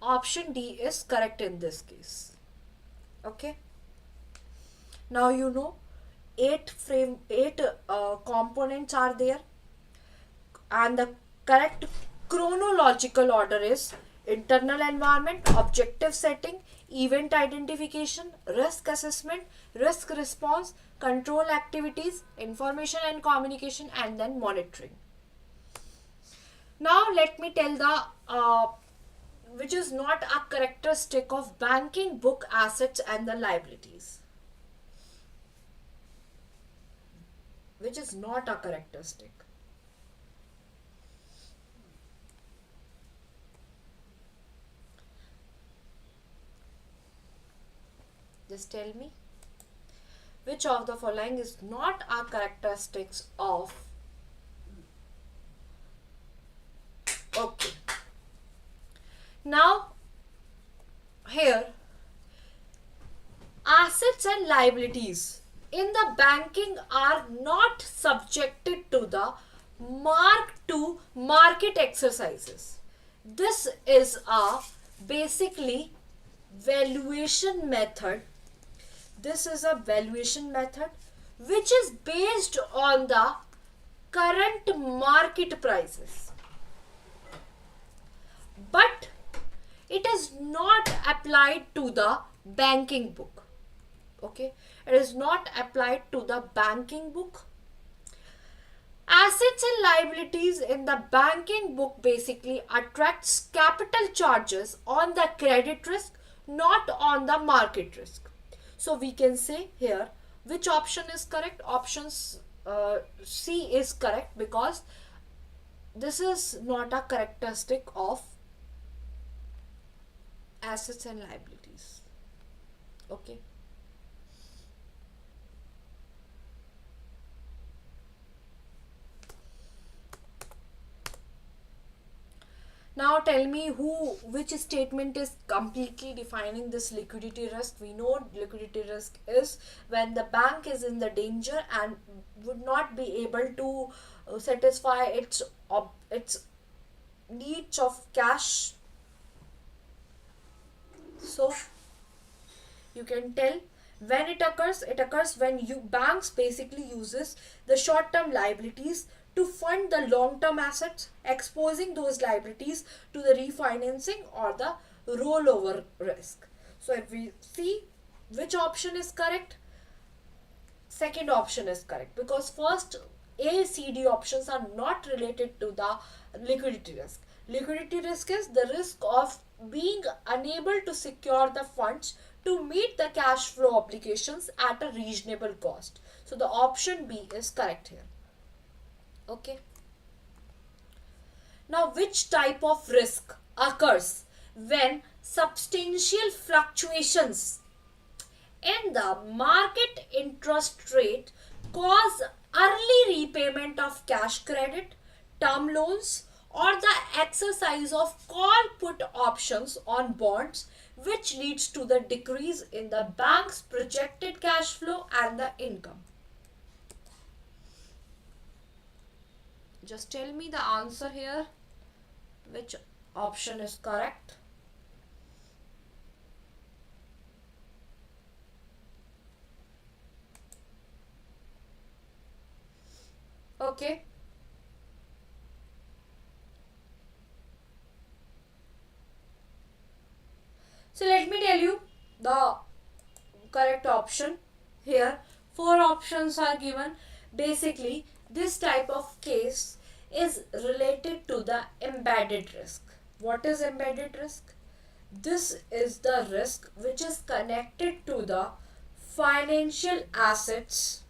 Option D is correct in this case. Okay. Now you know eight components are there, and the correct chronological order is internal environment, objective setting, event identification, risk assessment, risk response, control activities, information and communication, and then monitoring. Now let me tell the which is not a characteristic of banking book assets and the liabilities. Which is not a characteristic. Just tell me which of the following is not a characteristics of. Okay. Now here assets and liabilities in the banking are not subjected to the mark to market exercises. This is a basically valuation method. This is a valuation method which is based on the current market prices, but it is not applied to the banking book. Okay, it is not applied to the banking book. Assets and liabilities in the banking book basically attracts capital charges on the credit risk, not on the market risk. So we can say here which option is correct. Options C is correct, because this is not a characteristic of assets and liabilities. Okay. Now tell me which statement is completely defining this liquidity risk. We know liquidity risk is when the bank is in the danger and would not be able to satisfy its needs of cash. So you can tell when it occurs when banks basically uses the short-term liabilities to fund the long-term assets, exposing those liabilities to the refinancing or the rollover risk. So if we see which option is correct, second option is correct, because first A, C, D options are not related to the liquidity risk. Liquidity risk is the risk of being unable to secure the funds to meet the cash flow obligations at a reasonable cost. So the option B is correct here. Okay. Now which type of risk occurs when substantial fluctuations in the market interest rate cause early repayment of cash credit, term loans, or the exercise of call put options on bonds, which leads to the decrease in the bank's projected cash flow and the income? Just tell me the answer here. Which option is correct? Okay. So let me tell you the correct option here. 4 options are given. Basically, this type of case is related to the embedded risk. What is embedded risk? This is the risk which is connected to the financial assets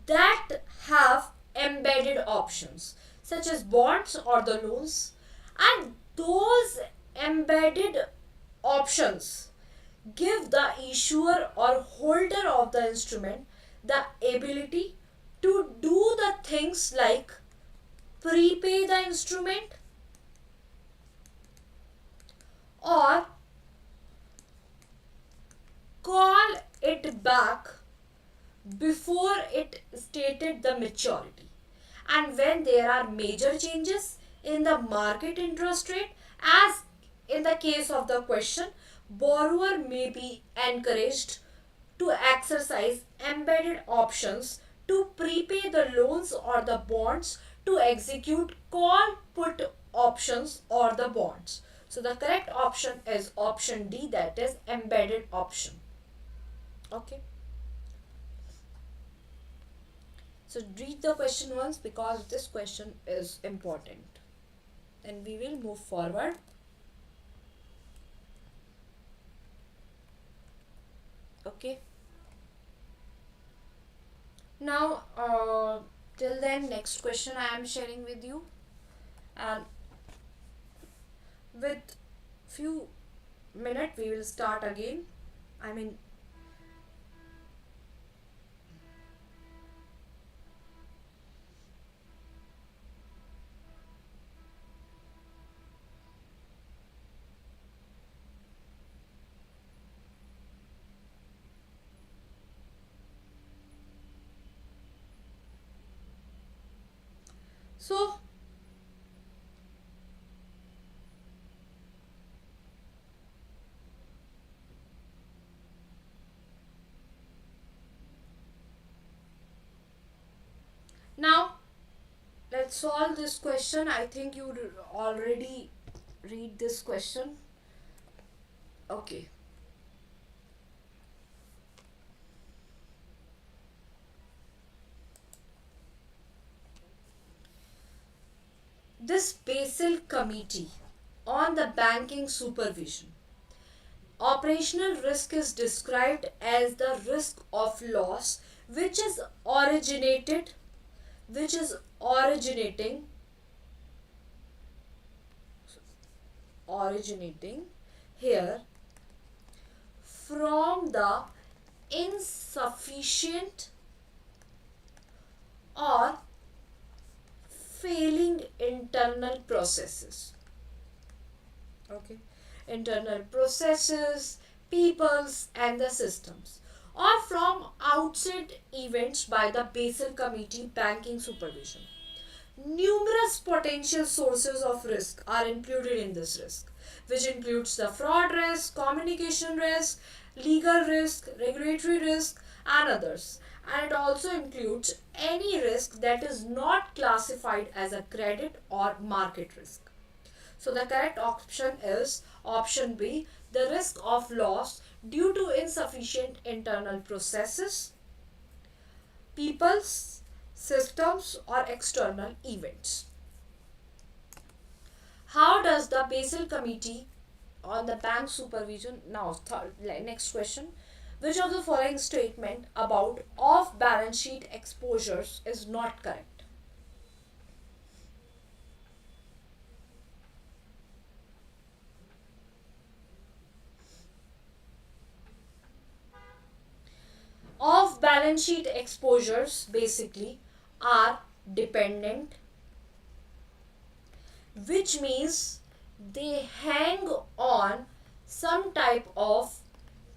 that have embedded options, such as bonds or the loans, and Those embedded options give the issuer or holder of the instrument the ability to do the things like prepay the instrument or call it back before it stated the maturity. And when there are major changes in the market interest rate, as in the case of the question, borrower may be encouraged to exercise embedded options to prepay the loans or the bonds to execute call put options or the bonds. So the correct option is option D, that is embedded option. Okay. So read the question once because this question is important. And we will move forward. Okay. Now, till then, next question I am sharing with you. And with few minutes we will start again. I mean, so now let's solve this question. I think you already read this question. Okay. This Basel Committee on the Banking Supervision. Operational risk is described as the risk of loss which is originating here from the insufficient or failing internal processes. Okay. Internal processes, peoples, and the systems, or from outside events by the Basel Committee Banking Supervision. Numerous potential sources of risk are included in this risk, which includes the fraud risk, communication risk, legal risk, regulatory risk, and others. And it also includes any risk that is not classified as a credit or market risk. So the correct option is option B, the risk of loss due to insufficient internal processes, people's, systems, or external events. How does the Basel Committee on the Bank Supervision, now next question, which of the following statement about off balance sheet exposures is not correct? Off balance sheet exposures basically are dependent, which means they hang on some type of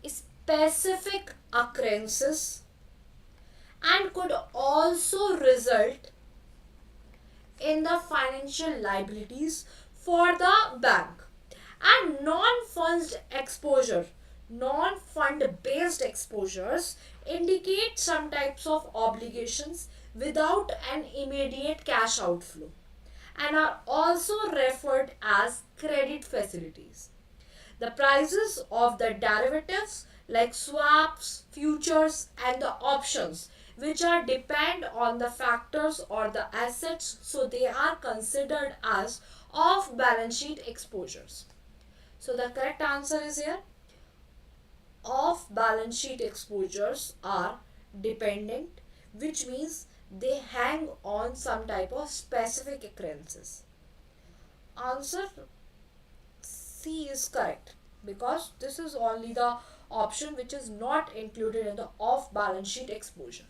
specific occurrences and could also result in the financial liabilities for the bank. And non-fund based exposures indicate some types of obligations without an immediate cash outflow and are also referred as credit facilities. The prices of the derivatives like swaps, futures, and the options, which are depend on the factors or the assets, so they are considered as off balance sheet exposures. So the correct answer is here. Off balance sheet exposures are dependent, which means they hang on some type of specific occurrences. Answer C is correct because this is only the option which is not included in the off balance sheet exposure.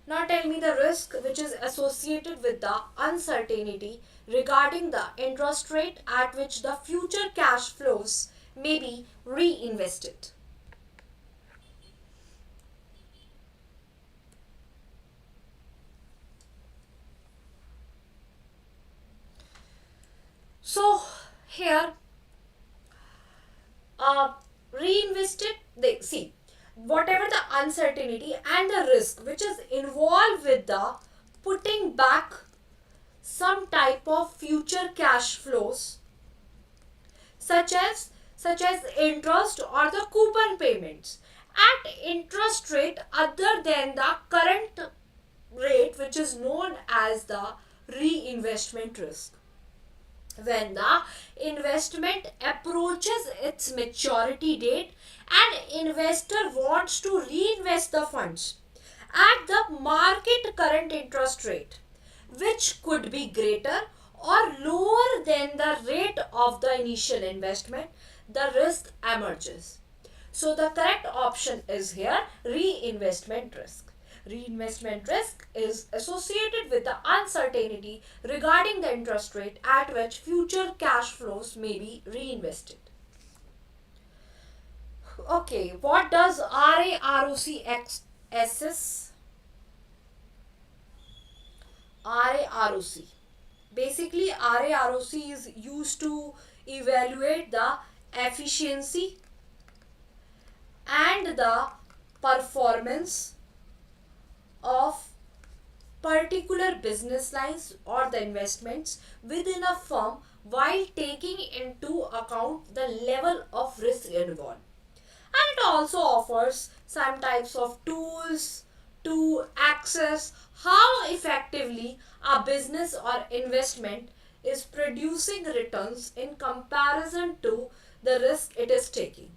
Now tell me the risk which is associated with the uncertainty regarding the interest rate at which the future cash flows may be reinvested. So here reinvested, they see whatever the uncertainty and the risk which is involved with the putting back some type of future cash flows, such as interest or the coupon payments at interest rate other than the current rate, which is known as the reinvestment risk. When the investment approaches its maturity date, an investor wants to reinvest the funds at the market current interest rate, which could be greater or lower than the rate of the initial investment, the risk emerges. So the correct option is here reinvestment risk. Reinvestment risk is associated with the uncertainty regarding the interest rate at which future cash flows may be reinvested. Okay, what does RAROC assess? RAROC. Basically, RAROC is used to evaluate the efficiency and the performance of particular business lines or the investments within a firm while taking into account the level of risk involved. And it also offers some types of tools to access how effectively a business or investment is producing returns in comparison to the risk it is taking.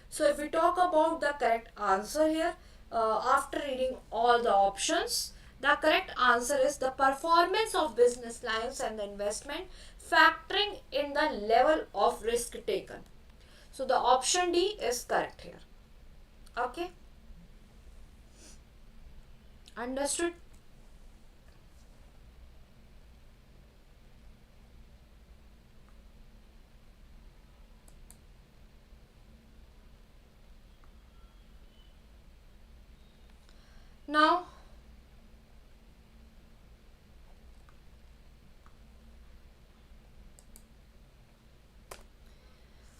So if we talk about the correct answer here, after reading all the options, the correct answer is the performance of business lines and the investment factoring in the level of risk taken. So the option D is correct here. Okay. Understood? Now,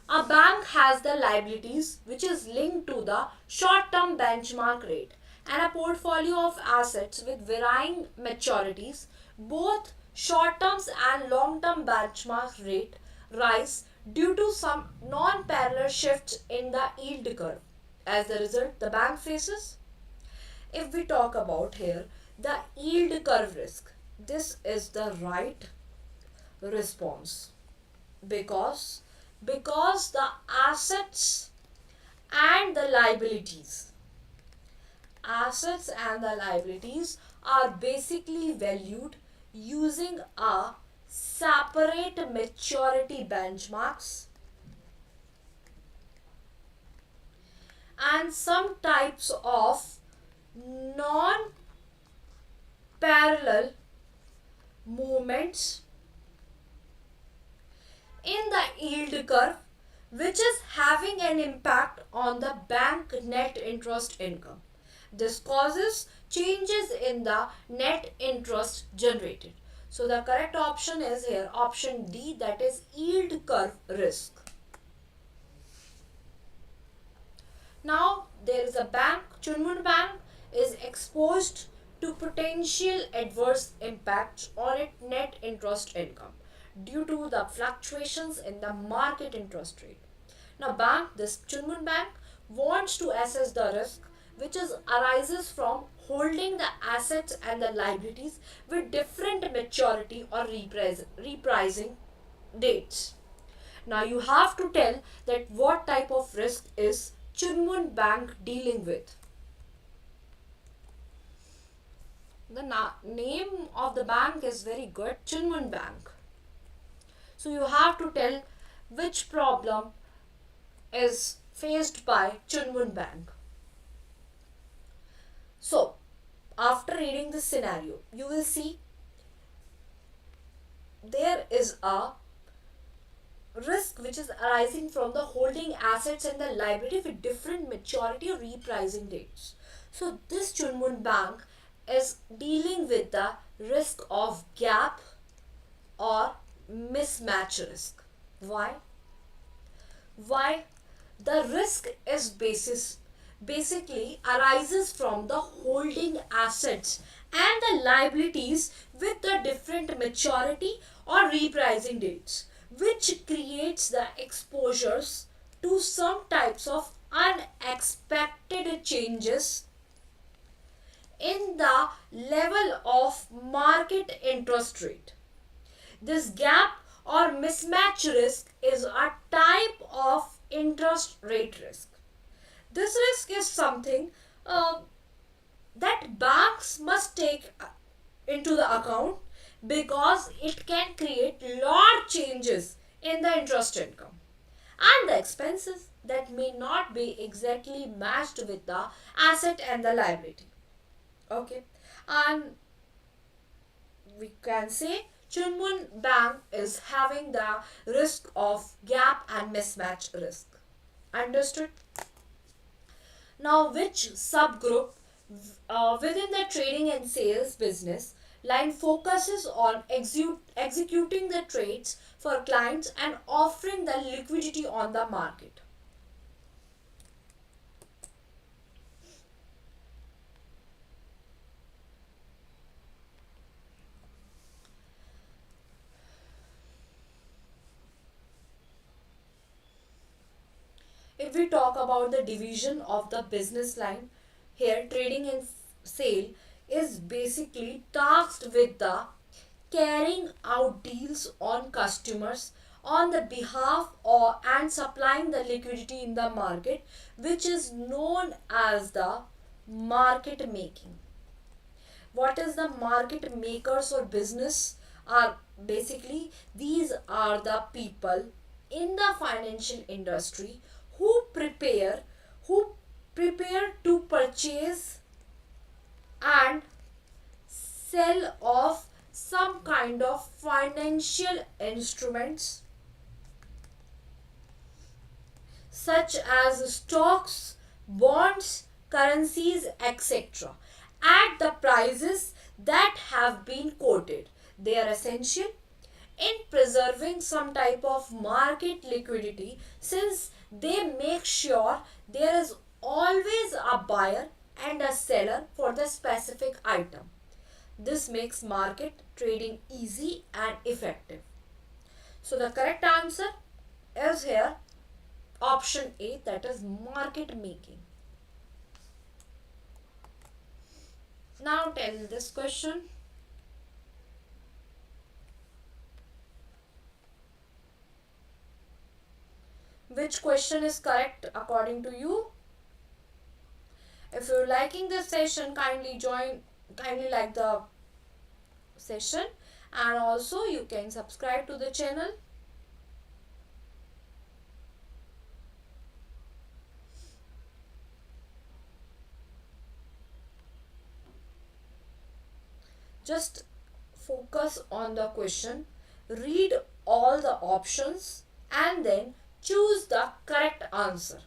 a bank has the liabilities which is linked to the short-term benchmark rate and a portfolio of assets with varying maturities. Both short-term and long-term benchmark rate rise due to some non-parallel shifts in the yield curve. As a result, the bank faces, if we talk about here, the yield curve risk, this is the right response because the assets and the liabilities are basically valued using a separate maturity benchmarks and some types of non parallel movements in the yield curve, which is having an impact on the bank net interest income. This causes changes in the net interest generated. So the correct option is here option D, that is yield curve risk. Now there is a bank, Chunmun Bank is exposed to potential adverse impacts on its net interest income due to the fluctuations in the market interest rate. Now this Chunmun Bank wants to assess the risk which arises from holding the assets and the liabilities with different maturity or repricing dates. Now you have to tell that what type of risk is Chunmun Bank dealing with. The name of the bank is very good, Chunmun Bank. So you have to tell which problem is faced by Chunmun Bank. So after reading this scenario, you will see there is a risk which is arising from the holding assets and the liability with different maturity or repricing dates. So this Chunmun Bank is dealing with the risk of gap or mismatch risk. Why? Why? The risk is basically arises from the holding assets and the liabilities with the different maturity or repricing dates, which creates the exposures to some types of unexpected changes in the level of market interest rate. This gap or mismatch risk is a type of interest rate risk. This risk is something uh, that banks must take into the account because it can create large changes in the interest income and the expenses that may not be exactly matched with the asset and the liability. Okay, and we can say Chunmun Bank is having the risk of gap and mismatch risk. Understood? Now, which subgroup within the trading and sales business line focuses on executing the trades for clients and offering the liquidity on the market? If we talk about the division of the business line, here trading and sale is basically tasked with the carrying out deals on customers on the behalf or and supplying the liquidity in the market, which is known as the market making. What is the market makers or business are basically these are the people in the financial industry who prepare to purchase and sell off some kind of financial instruments such as stocks, bonds, currencies, etc. at the prices that have been quoted. They are essential in preserving some type of market liquidity since they make sure there is always a buyer and a seller for the specific item. This makes market trading easy and effective. So the correct answer is here option A, that is market making. Now tell this question. Which question is correct according to you? If you're liking this session, kindly like the session, and also you can subscribe to the channel. Just focus on the question, read all the options and then choose the correct answer.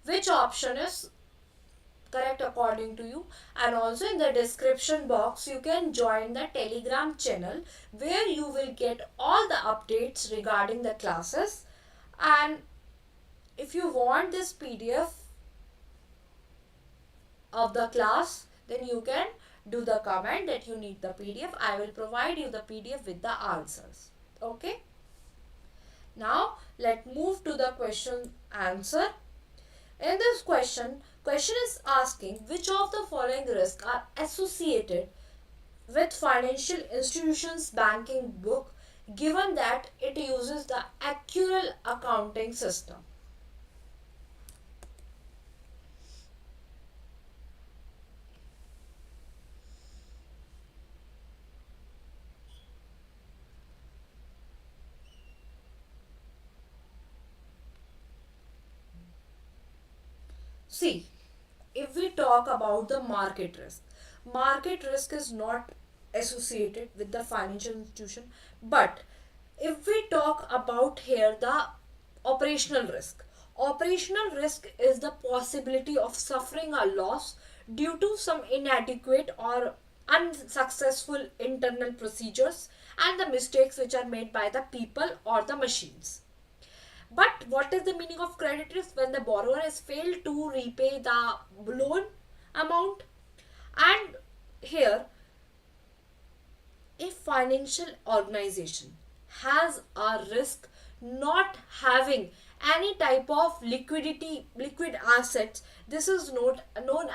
Which option is correct according to you? And also in the description box you can join the Telegram channel where you will get all the updates regarding the classes. And if you want this PDF of the class, then you can do the comment that you need the PDF. I will provide you the PDF with the answers. Okay. Now let's move to the question answer. In this question is asking which of the following risks are associated with financial institutions banking book given that it uses the accrual accounting system. See, if we talk about the market risk is not associated with the financial institution, but if we talk about here the operational risk is the possibility of suffering a loss due to some inadequate or unsuccessful internal procedures and the mistakes which are made by the people or the machines. But what is the meaning of credit risk? When the borrower has failed to repay the loan amount, and here a financial organization has a risk not having any type of liquid assets. This is known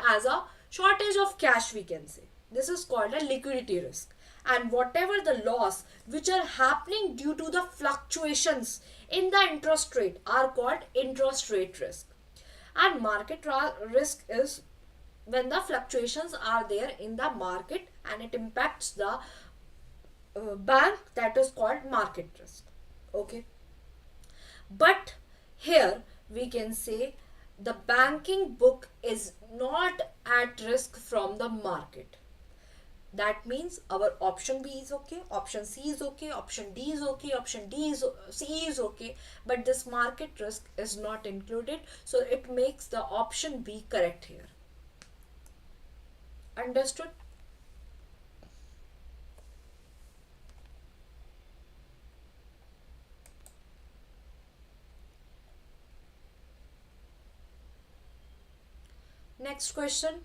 as a shortage of cash, we can say. This is called a liquidity risk. And whatever the loss which are happening due to the fluctuations in the interest rate are called interest rate risk. And risk is when the fluctuations are there in the market and it impacts the bank, that is called market risk. Okay, but here we can say the banking book is not at risk from the market. That means our option B is okay, option C is okay, option D is okay, option C is okay, but this market risk is not included, so it makes the option B correct here. Understood? Next question.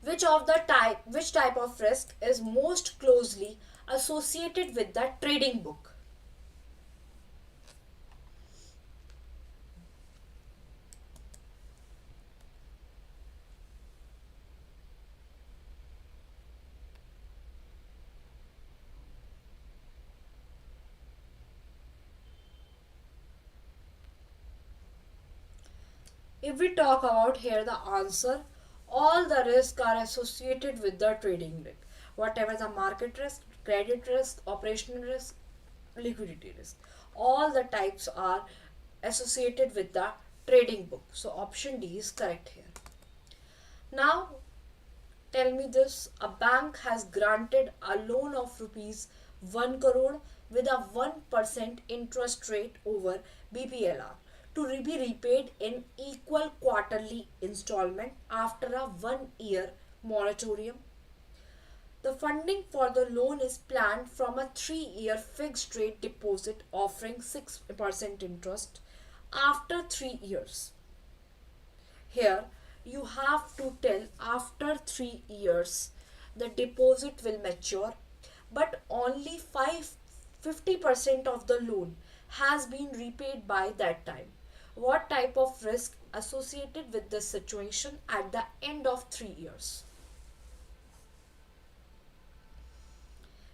Which type of risk is most closely associated with the trading book? If we talk about here the answer, all the risks are associated with the trading risk. Whatever the market risk, credit risk, operational risk, liquidity risk, all the types are associated with the trading book. So option D is correct here. Now tell me this, a bank has granted a loan of rupees 1 crore with a 1% interest rate over BPLR to be repaid in equal quarterly installment after a 1 year moratorium. The funding for the loan is planned from a 3 year fixed rate deposit offering 6% interest after 3 years. Here you have to tell after 3 years the deposit will mature, but only 50% of the loan has been repaid by that time. What type of risk associated with this situation at the end of 3 years?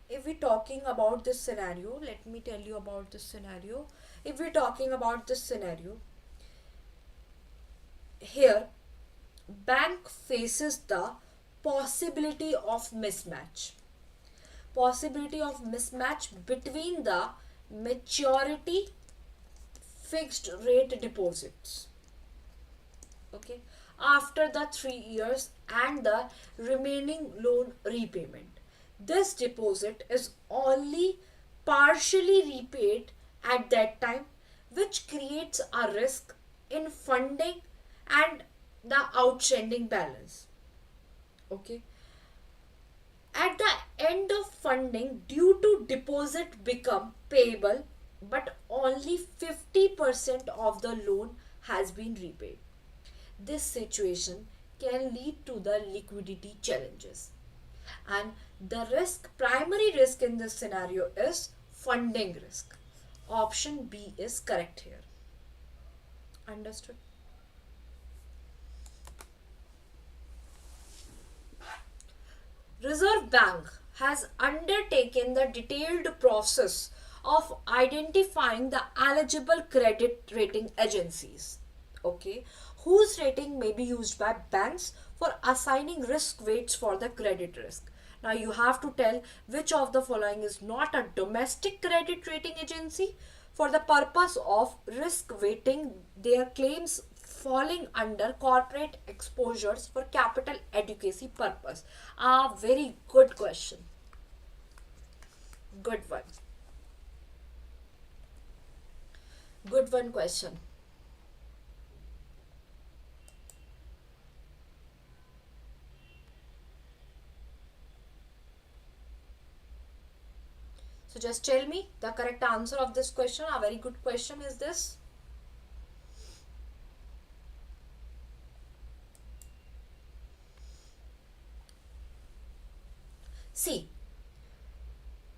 If we're talking about this scenario, let me tell you about this scenario. If we're talking about this scenario, here bank faces the possibility of mismatch between the maturity fixed rate deposits, okay, after the 3 years and the remaining loan repayment. This deposit is only partially repaid at that time, which creates a risk in funding and the outstanding balance. Okay, at the end of funding due to deposit become payable, but only 50% of the loan has been repaid. This situation can lead to the liquidity challenges, and the primary risk in this scenario is funding risk. Option B is correct here. Understood? Reserve Bank has undertaken the detailed process of identifying the eligible credit rating agencies, okay, whose rating may be used by banks for assigning risk weights for the credit risk. Now you have to tell which of the following is not a domestic credit rating agency for the purpose of risk weighting their claims falling under corporate exposures for capital adequacy purpose. A very good question. Good one. Good one question. So just tell me the correct answer of this question. A very good question is this. See,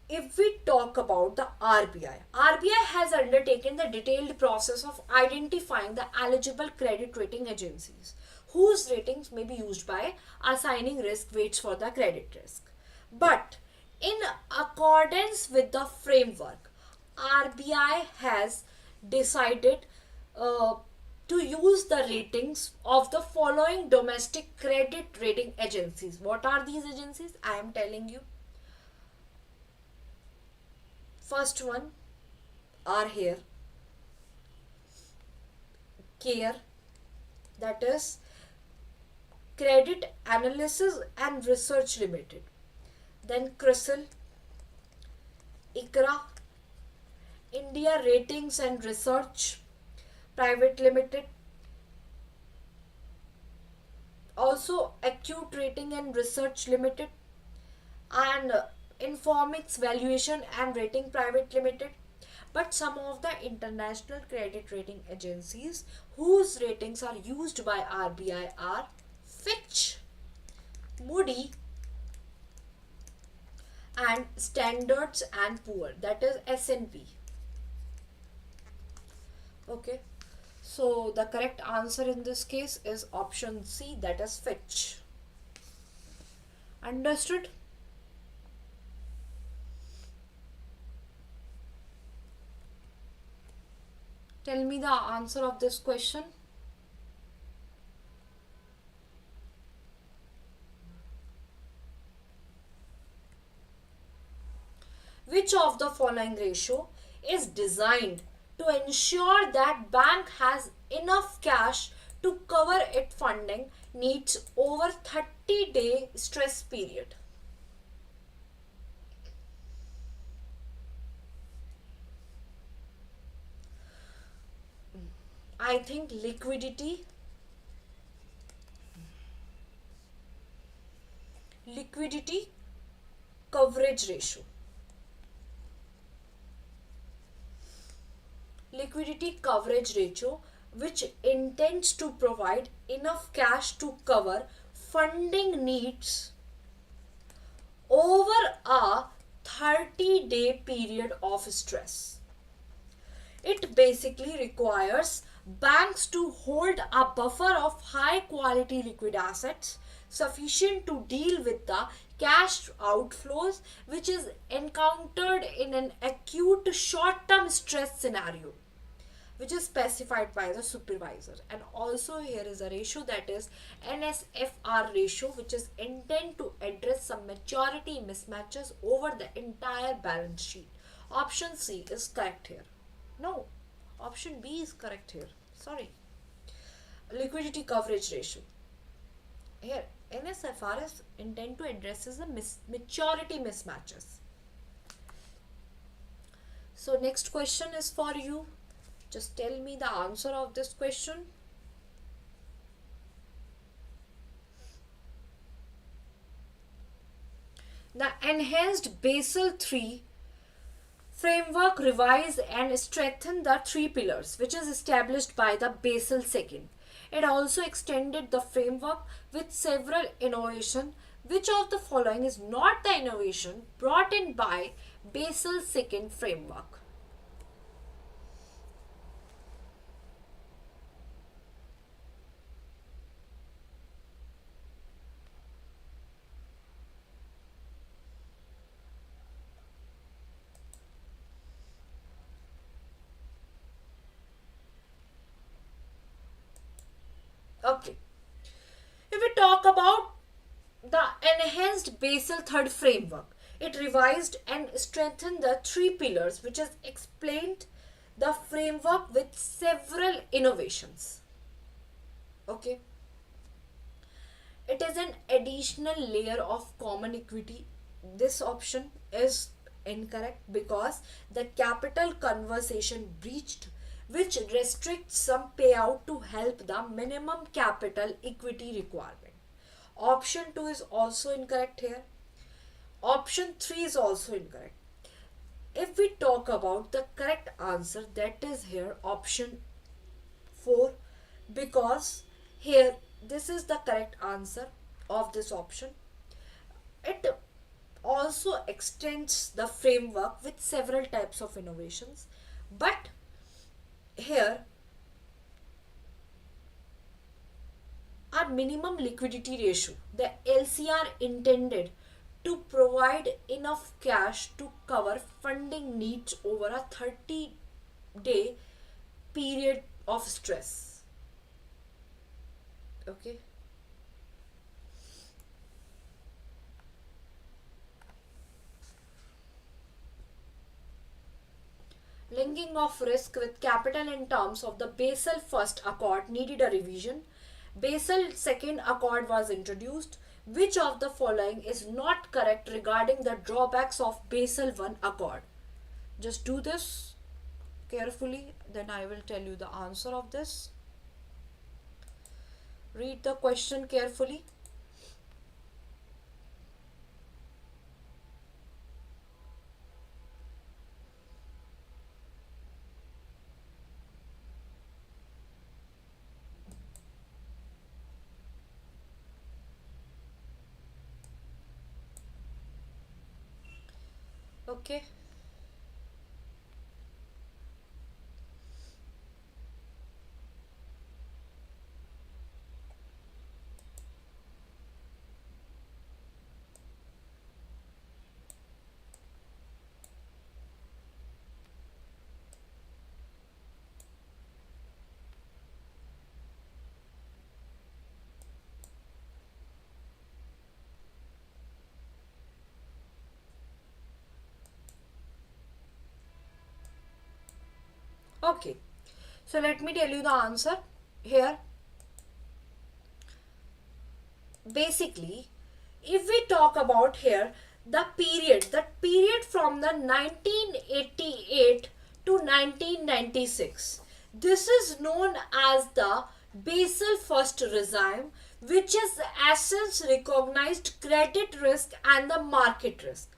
if we talk about the RBI has undertaken the detailed process of identifying the eligible credit rating agencies whose ratings may be used by assigning risk weights for the credit risk. But in accordance with the framework, RBI has decided uh, to use the ratings of the following domestic credit rating agencies. What are these agencies? I am telling you. First one are here CAIIB, that is Credit Analysis and Research Limited. Then CRISIL, ICRA, India Ratings and Research Private Limited, also Acute Rating and Research Limited, and Informix Valuation and Rating Private Limited. But some of the international credit rating agencies whose ratings are used by RBI are Fitch, Moody, and Standards and Poor, that is S&P. Okay, so the correct answer in this case is option C, that is Fitch. Understood? Tell me the answer of this question. Which of the following ratio is designed to ensure that bank has enough cash to cover its funding needs over 30-day stress period? I think liquidity coverage ratio. Liquidity coverage ratio, which intends to provide enough cash to cover funding needs over a 30-day period of stress. It basically requires banks to hold a buffer of high quality liquid assets sufficient to deal with the cash outflows which is encountered in an acute short term stress scenario, which is specified by the supervisor. And also here is a ratio, that is NSFR ratio, which is intended to address some maturity mismatches over the entire balance sheet. Option C is correct here. No, option B is correct here. Sorry. Liquidity coverage ratio. Here, NSFR is intended to address the maturity mismatches. So next question is for you. Just tell me the answer of this question. The enhanced Basel III framework revised and strengthened the three pillars which is established by the Basel II. It also extended the framework with several innovation. Which of the following is not the innovation brought in by Basel II framework? Okay. If we talk about the enhanced Basel third framework. It revised and strengthened the three pillars, which has explained the framework with several innovations. Okay, it is an additional layer of common equity. This option is incorrect because the capital conversation breached, which restricts some payout to help the minimum capital equity requirement. Option 2 is also incorrect here. Option 3 is also incorrect. If we talk about the correct answer, that is here option 4, because here this is the correct answer of this option. It also extends the framework with several types of innovations, but here our minimum liquidity ratio, the LCR, intended to provide enough cash to cover funding needs over a 30-day period of stress. Okay. Linking of risk with capital in terms of the Basel first accord needed a revision. Basel second accord was introduced. Which of the following is not correct regarding the drawbacks of Basel 1 accord? Just do this carefully, then I will tell you the answer of this. Read the question carefully. Okay. Okay. So let me tell you the answer here. Basically, if we talk about here the period from the 1988 to 1996, this is known as the Basel first regime, which is essence recognized credit risk and the market risk,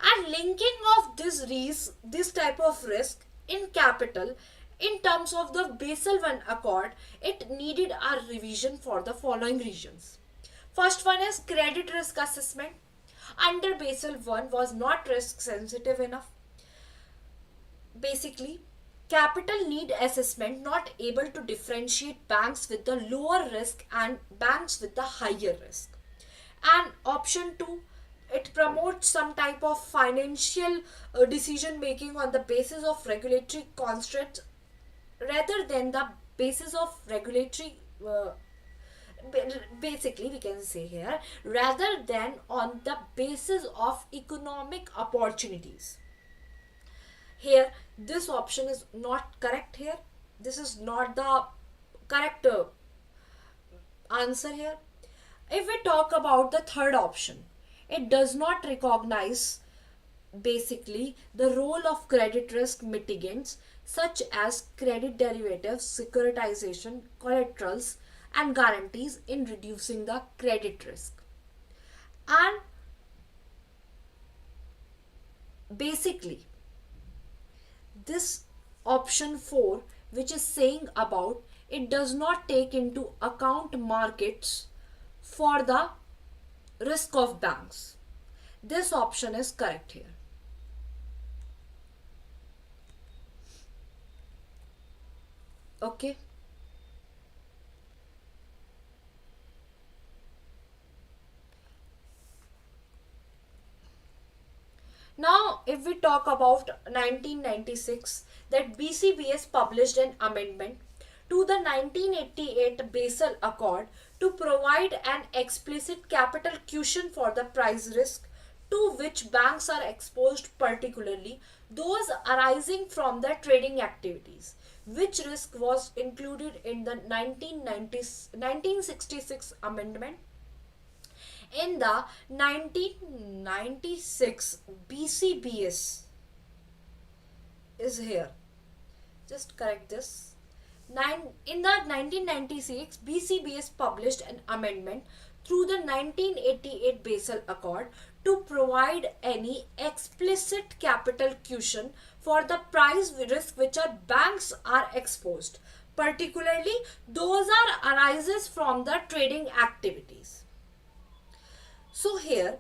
and linking of this type of risk in capital in terms of the Basel 1 accord, it needed a revision for the following reasons. First one is credit risk assessment. Under Basel 1 was not risk sensitive enough. Basically, capital need assessment not able to differentiate banks with the lower risk and banks with the higher risk. And option 2, it promotes some type of financial decision making on the basis of regulatory constraints rather than the basis of regulatory basically we can say here, rather than on the basis of economic opportunities. Here this option is not correct. Here this is not the correct answer here. If we talk about the third option, it does not recognize basically the role of credit risk mitigants such as credit derivatives, securitization, collaterals, and guarantees in reducing the credit risk. And basically, this option 4, which is saying about it does not take into account markets for the risk of banks. This option is correct here. Okay. Now, if we talk about 1996, that BCBS published an amendment to the 1988 Basel Accord to provide an explicit capital cushion for the price risk to which banks are exposed, particularly those arising from their trading activities, which risk was included in the 1966 amendment. In the 1996 BCBS is here. Just correct this. In the 1996, BCBS published an amendment through the 1988 Basel Accord to provide any explicit capital cushion for the price risk which our banks are exposed, particularly those are arises from the trading activities. So here,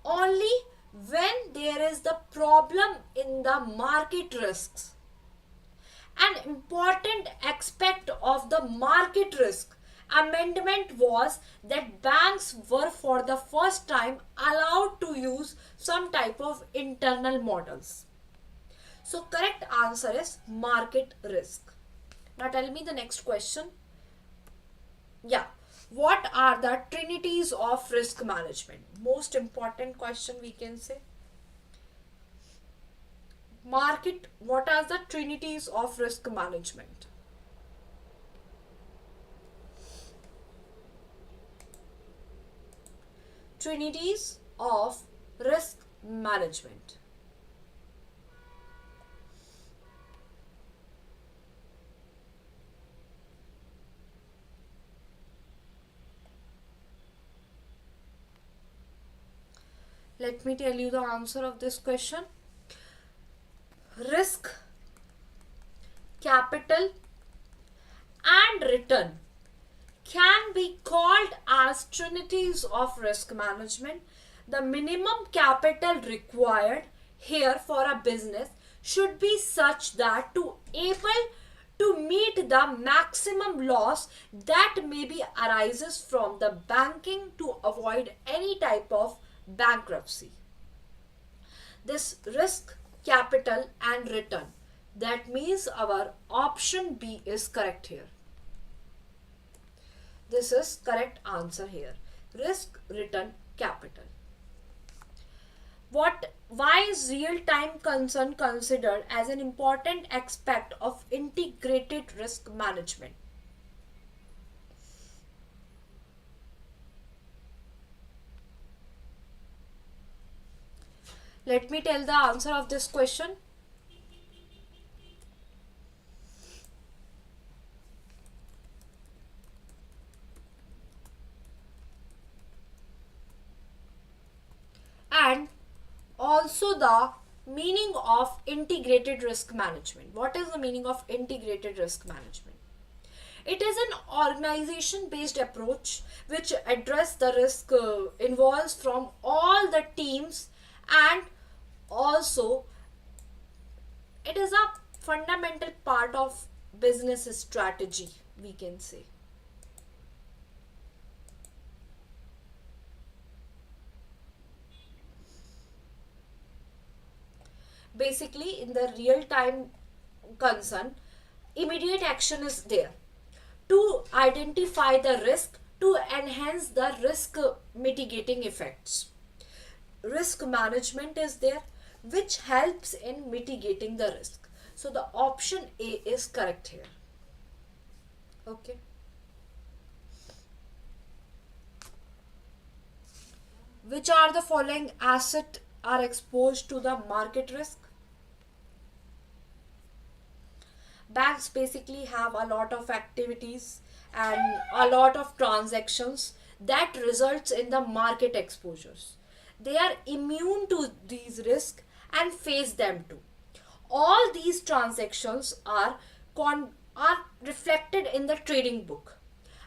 only when there is the problem in the market risks, an important aspect of the market risk amendment was that banks were for the first time allowed to use some type of internal models. So correct answer is market risk. Now tell me the next question. Yeah. What are the trinities of risk management? Most important question we can say. What are the trinities of risk management? Trinities of risk management. Let me tell you the answer of this question. Risk, capital and return can be called as trinities of risk management. The minimum capital required here for a business should be such that to able to meet the maximum loss that may be arises from the banking to avoid any type of bankruptcy. This risk, capital and return, that means our option B is correct here. This is correct answer here. Risk, return, capital. Why is real-time concern considered as an important aspect of integrated risk management? Let me tell the answer of this question. And also the meaning of integrated risk management. What is the meaning of integrated risk management? It is an organization-based approach which addresses the risk involves from all the teams, and also it is a fundamental part of business strategy, we can say. Basically, in the real time concern, immediate action is there to identify the risk to enhance the risk mitigating effects. Risk management is there which helps in mitigating the risk. So the option A is correct here. Okay. Which are the following assets are exposed to the market risk? Banks basically have a lot of activities and a lot of transactions that results in the market exposures. They are immune to these risks and face them too. All these transactions are reflected in the trading book,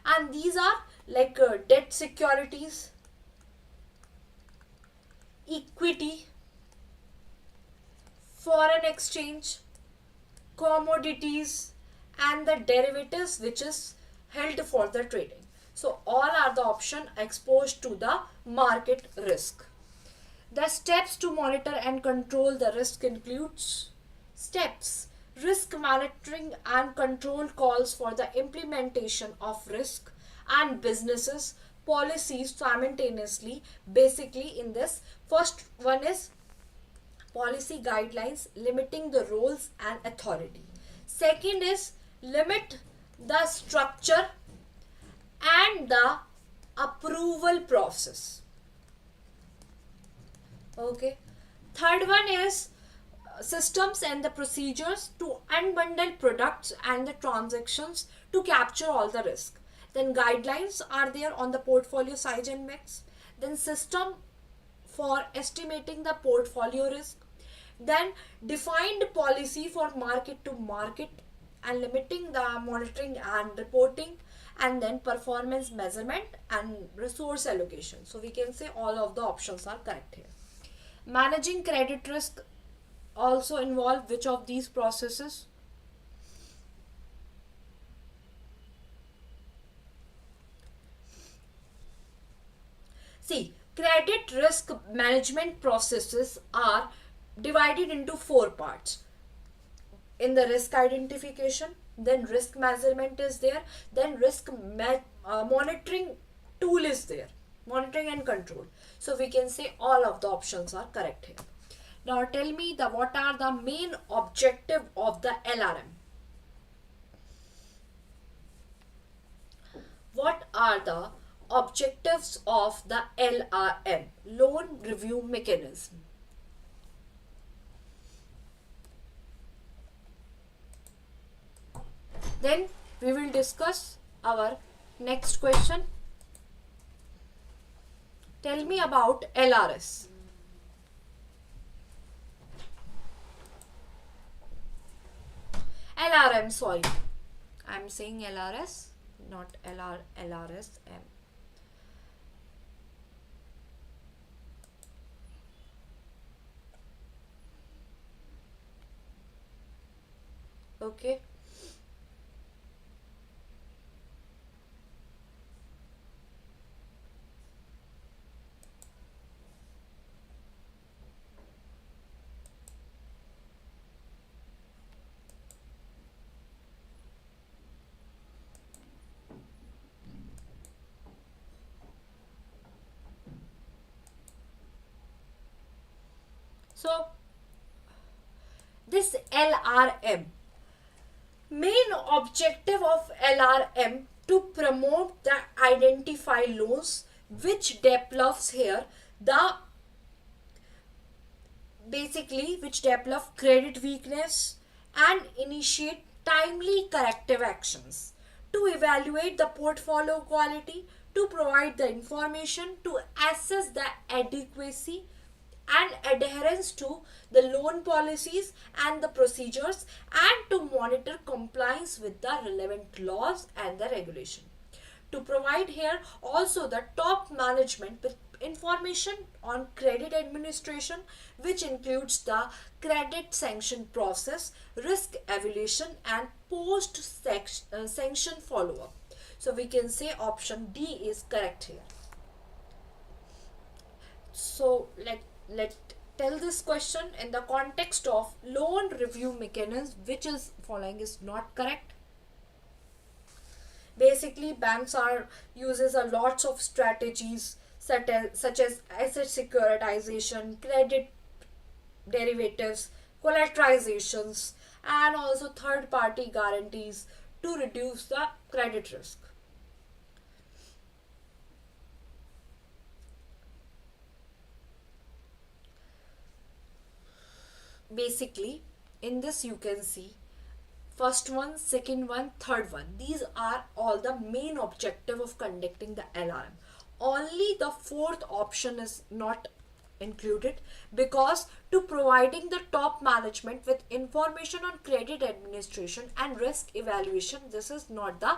and these are like debt securities, equity, foreign exchange, commodities and the derivatives which is held for the trading. So all are the option exposed to the market risk. The steps to monitor and control the risk includes steps Risk monitoring and control calls for the implementation of risk and businesses policies simultaneously. Basically, in this, first one is policy guidelines limiting the roles and authority. Second is limit the structure and the approval process. Okay. Third one is systems and the procedures to unbundle products and the transactions to capture all the risk. Then guidelines are there on the portfolio size and mix. Then system for estimating the portfolio risk. Then defined policy for market to market and limiting the monitoring and reporting, and then performance measurement and resource allocation. So we can say all of the options are correct here. Managing credit risk also involve which of these processes? See, credit risk management processes are divided into four parts. In the risk identification, then risk measurement is there, then monitoring tool is there, monitoring and control. So we can say all of the options are correct here. Now tell me what are the main objective of the LRM? What are the objectives of the LRM, loan review mechanism? Then we will discuss our next question. Tell me about LRS. LRM, sorry. I'm saying LRS, not LRSM. Okay. So this LRM, main objective of LRM to promote the identify loans which develops here the basically which develop credit weakness and initiate timely corrective actions, to evaluate the portfolio quality, to provide the information to assess the adequacy and adherence to the loan policies and the procedures, and to monitor compliance with the relevant laws and the regulation. To provide here also the top management with information on credit administration, which includes the credit sanction process, risk evaluation and post sanction follow up. So we can say option D is correct here. So let tell this question in the context of loan review mechanism, which is following is not correct. Basically, banks are uses a lots of strategies such as asset securitization, credit derivatives, collateralizations, and also third party guarantees to reduce the credit risk. Basically, in this you can see first one, second one, third one. These are all the main objective of conducting the LRM. Only the fourth option is not included, because to providing the top management with information on credit administration and risk evaluation, this is not the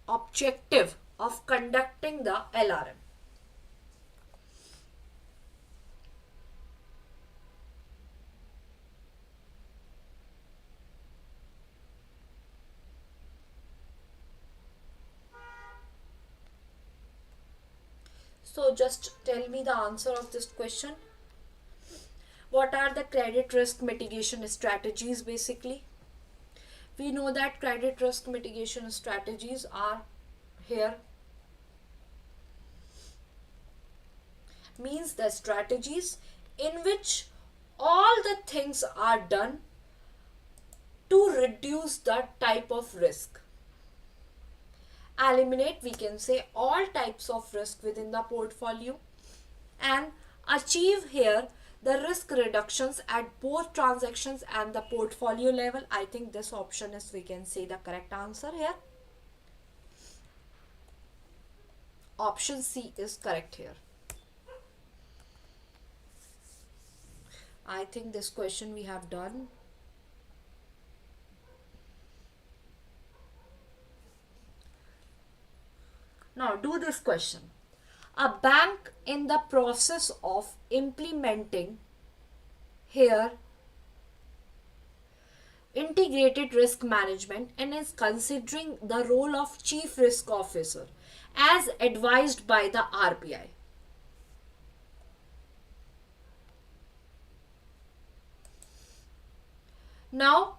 objective of conducting the LRM. So just tell me the answer of this question. What are the credit risk mitigation strategies basically? We know that credit risk mitigation strategies are here. Means the strategies in which all the things are done to reduce the type of risk. Eliminate, we can say, all types of risk within the portfolio and achieve here the risk reductions at both transactions and the portfolio level. I think this option is, we can say, the correct answer here. Option C is correct here. I think this question we have done. Now do this question. A bank in the process of implementing here integrated risk management and is considering the role of chief risk officer as advised by the RBI. Now,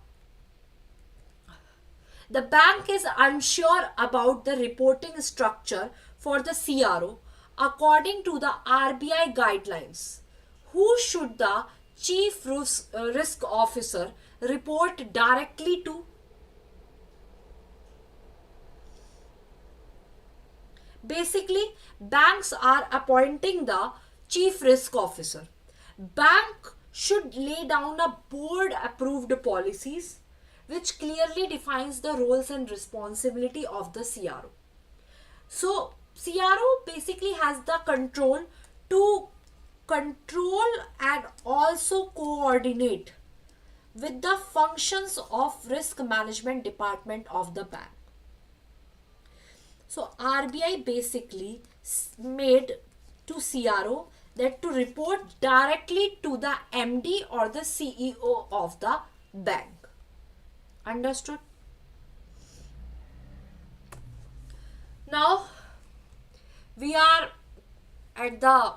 the bank is unsure about the reporting structure for the CRO according to the RBI guidelines. Who should the chief risk officer report directly to? Basically, banks are appointing the chief risk officer. Bank should lay down a board approved policies which clearly defines the roles and responsibility of the CRO. So CRO basically has the control to control and also coordinate with the functions of risk management department of the bank. So RBI basically made to CRO that to report directly to the MD or the CEO of the bank. Understood? Now we are at the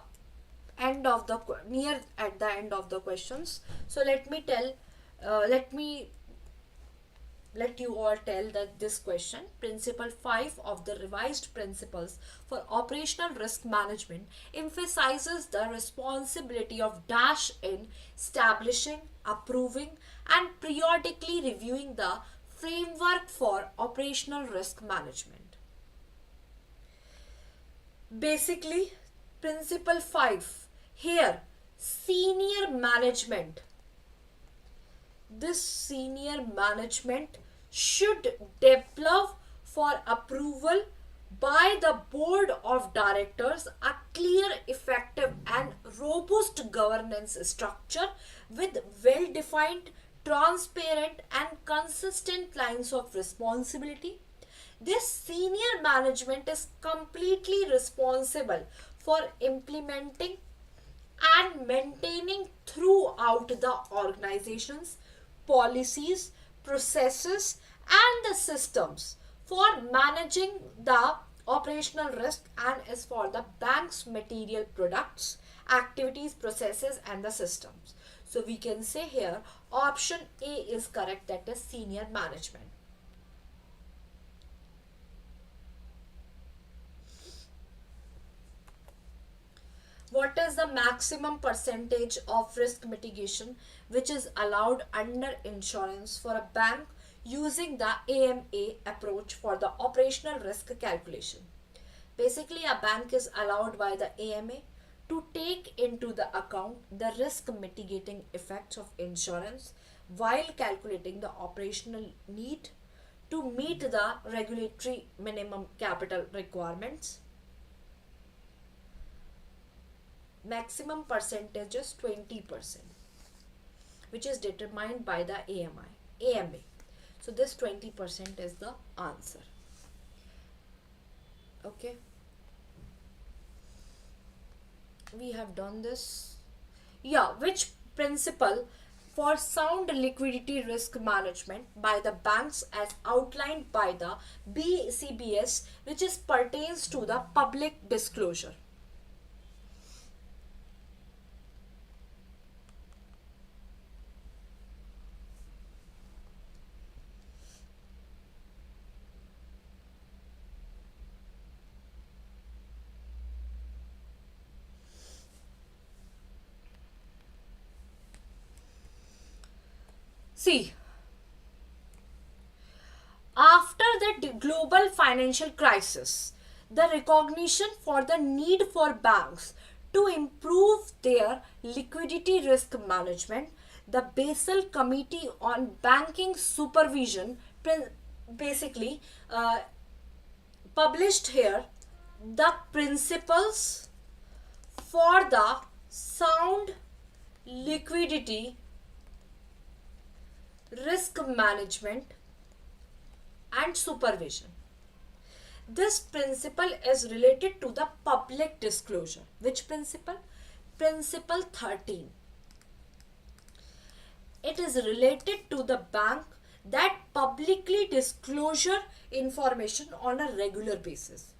end of the near at the end of the questions. So let you all tell that this question, principle 5 of the revised principles for operational risk management, emphasizes the responsibility of dash in establishing, approving and periodically reviewing the framework for operational risk management. Basically, principle 5 here, senior management. This senior management should develop for approval by the board of directors a clear, effective and robust governance structure with well-defined, transparent and consistent lines of responsibility. This senior management is completely responsible for implementing and maintaining throughout the organizations policies, processes and the systems for managing the operational risk and is for the bank's material products, activities, processes and the systems. So we can say here option A is correct, that is senior management. What is the maximum percentage of risk mitigation which is allowed under insurance for a bank using the AMA approach for the operational risk calculation? Basically, a bank is allowed by the AMA to take into the account the risk mitigating effects of insurance while calculating the operational need to meet the regulatory minimum capital requirements. Maximum percentage is 20%, which is determined by the AMA. So this 20% is the answer. Okay. We have done this. Yeah, which principle for sound liquidity risk management by the banks as outlined by the BCBS, which is pertains to the public disclosure. See, after the global financial crisis, the recognition for the need for banks to improve their liquidity risk management, the Basel Committee on Banking Supervision basically published here the principles for the sound liquidity risk management and supervision. This principle is related to the public disclosure. Which principle? Principle 13. It is related to the bank that publicly disclosure information on a regular basis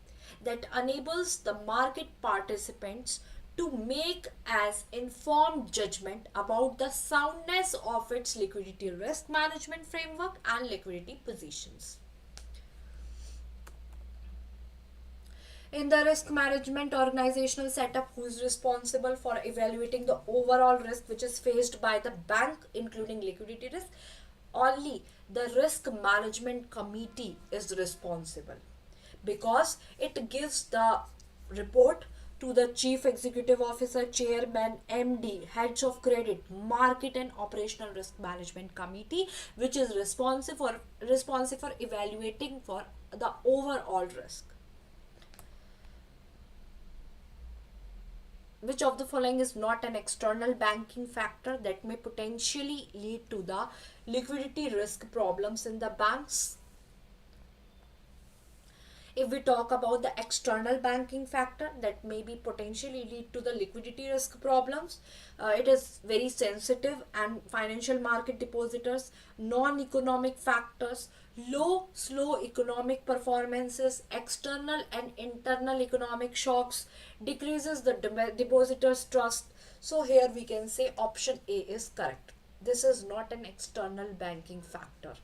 that enables the market participants to make as informed judgment about the soundness of its liquidity risk management framework and liquidity positions. In the risk management organizational setup, who is responsible for evaluating the overall risk which is faced by the bank, including liquidity risk? Only the risk management committee is responsible, because it gives the report to the chief executive officer, chairman, MD, heads of credit, market and operational risk management committee, which is responsive for evaluating for the overall risk. Which of the following is not an external banking factor that may potentially lead to the liquidity risk problems in the banks? If we talk about the external banking factor that may be potentially lead to the liquidity risk problems, it is very sensitive and financial market depositors, non-economic factors, slow economic performances, external and internal economic shocks, decreases the depositors' trust. So here we can say option A is correct. This is not an external banking factor.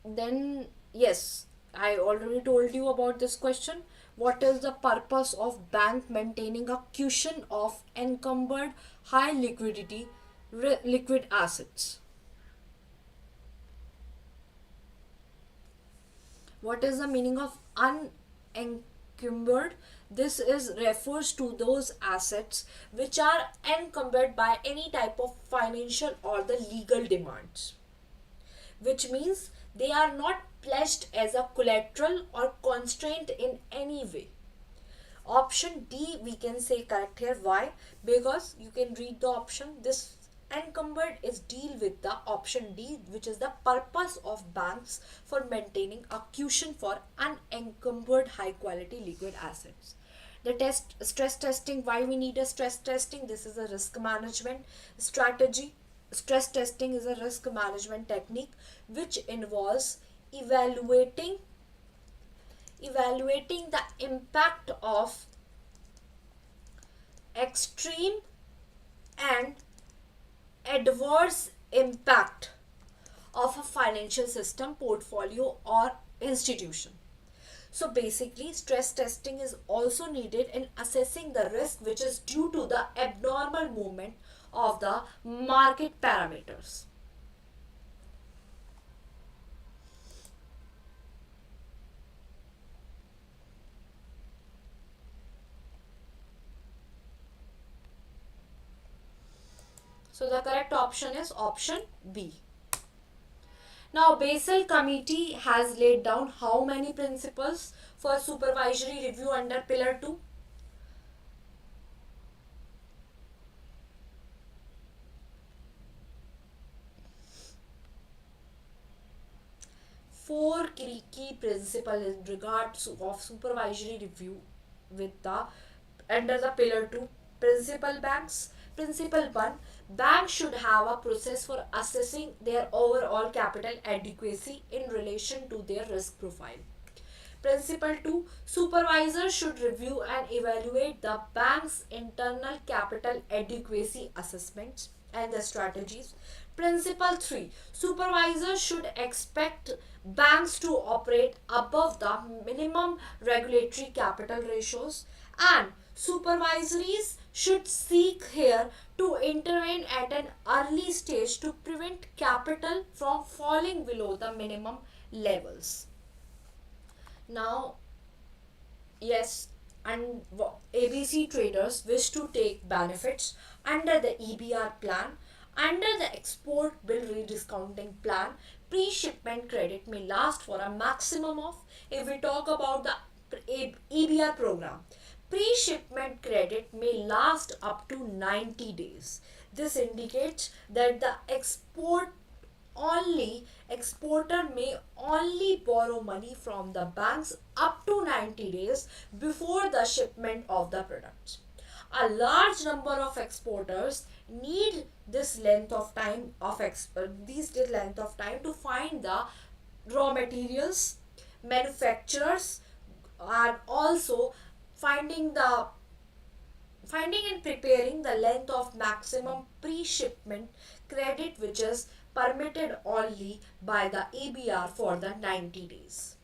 Then yes, I already told you about this question. What is the purpose of bank maintaining a cushion of encumbered high liquidity liquid assets? What is the meaning of unencumbered? This is refers to those assets which are encumbered by any type of financial or the legal demands, which means they are not pledged as a collateral or constraint in any way. Option D we can say correct here. Why? Because you can read the option. This encumbered is deal with the option D, which is the purpose of banks for maintaining a cushion for unencumbered high quality liquid assets. The stress testing, why we need a stress testing? This is a risk management strategy. Stress testing is a risk management technique which involves evaluating the impact of extreme and adverse impact of a financial system, portfolio or institution. So basically stress testing is also needed in assessing the risk which is due to the abnormal movement of the market parameters. So the correct option is option B. Now Basel Committee has laid down how many principles for supervisory review under Pillar 2? Four key principles in regards of supervisory review with the under the Pillar 2 principal banks. Principle 1, banks should have a process for assessing their overall capital adequacy in relation to their risk profile. Principle 2, supervisors should review and evaluate the bank's internal capital adequacy assessments and the strategies. Principle 3, supervisors should expect banks to operate above the minimum regulatory capital ratios, and supervisories should seek here to intervene at an early stage to prevent capital from falling below the minimum levels. Now, yes, and ABC traders wish to take benefits under the EBR plan. Under the export bill rediscounting plan, pre-shipment credit may last for a maximum of, if we talk about the EBR program, pre-shipment credit may last up to 90 days. This indicates that the exporter may only borrow money from the banks up to 90 days before the shipment of the products. A large number of exporters need this length of time to find the raw materials. Manufacturers are also finding the finding and preparing the length of maximum pre-shipment credit, which is permitted only by the ABR for the 90 days.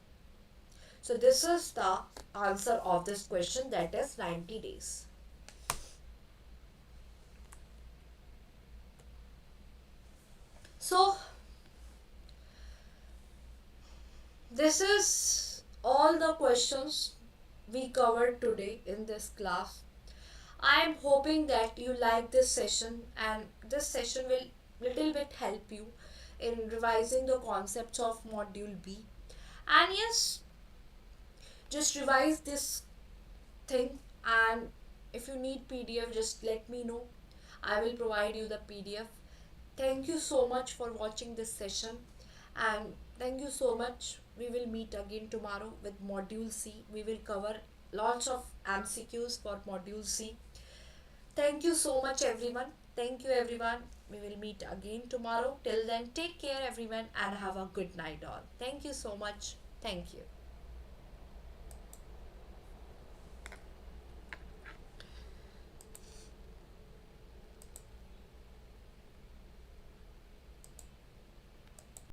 So this is the answer of this question, that is 90 days. So this is all the questions we covered today in this class. I am hoping that you like this session, and this session will little bit help you in revising the concepts of module B. And yes, just revise this thing, and if you need PDF, just let me know. I will provide you the PDF. Thank you so much for watching this session, and thank you so much. We will meet again tomorrow with module C. We will cover lots of MCQs for module C. Thank you so much, everyone. Thank you, everyone. We will meet again tomorrow. Till then, take care, everyone, and have a good night all. Thank you so much. Thank you.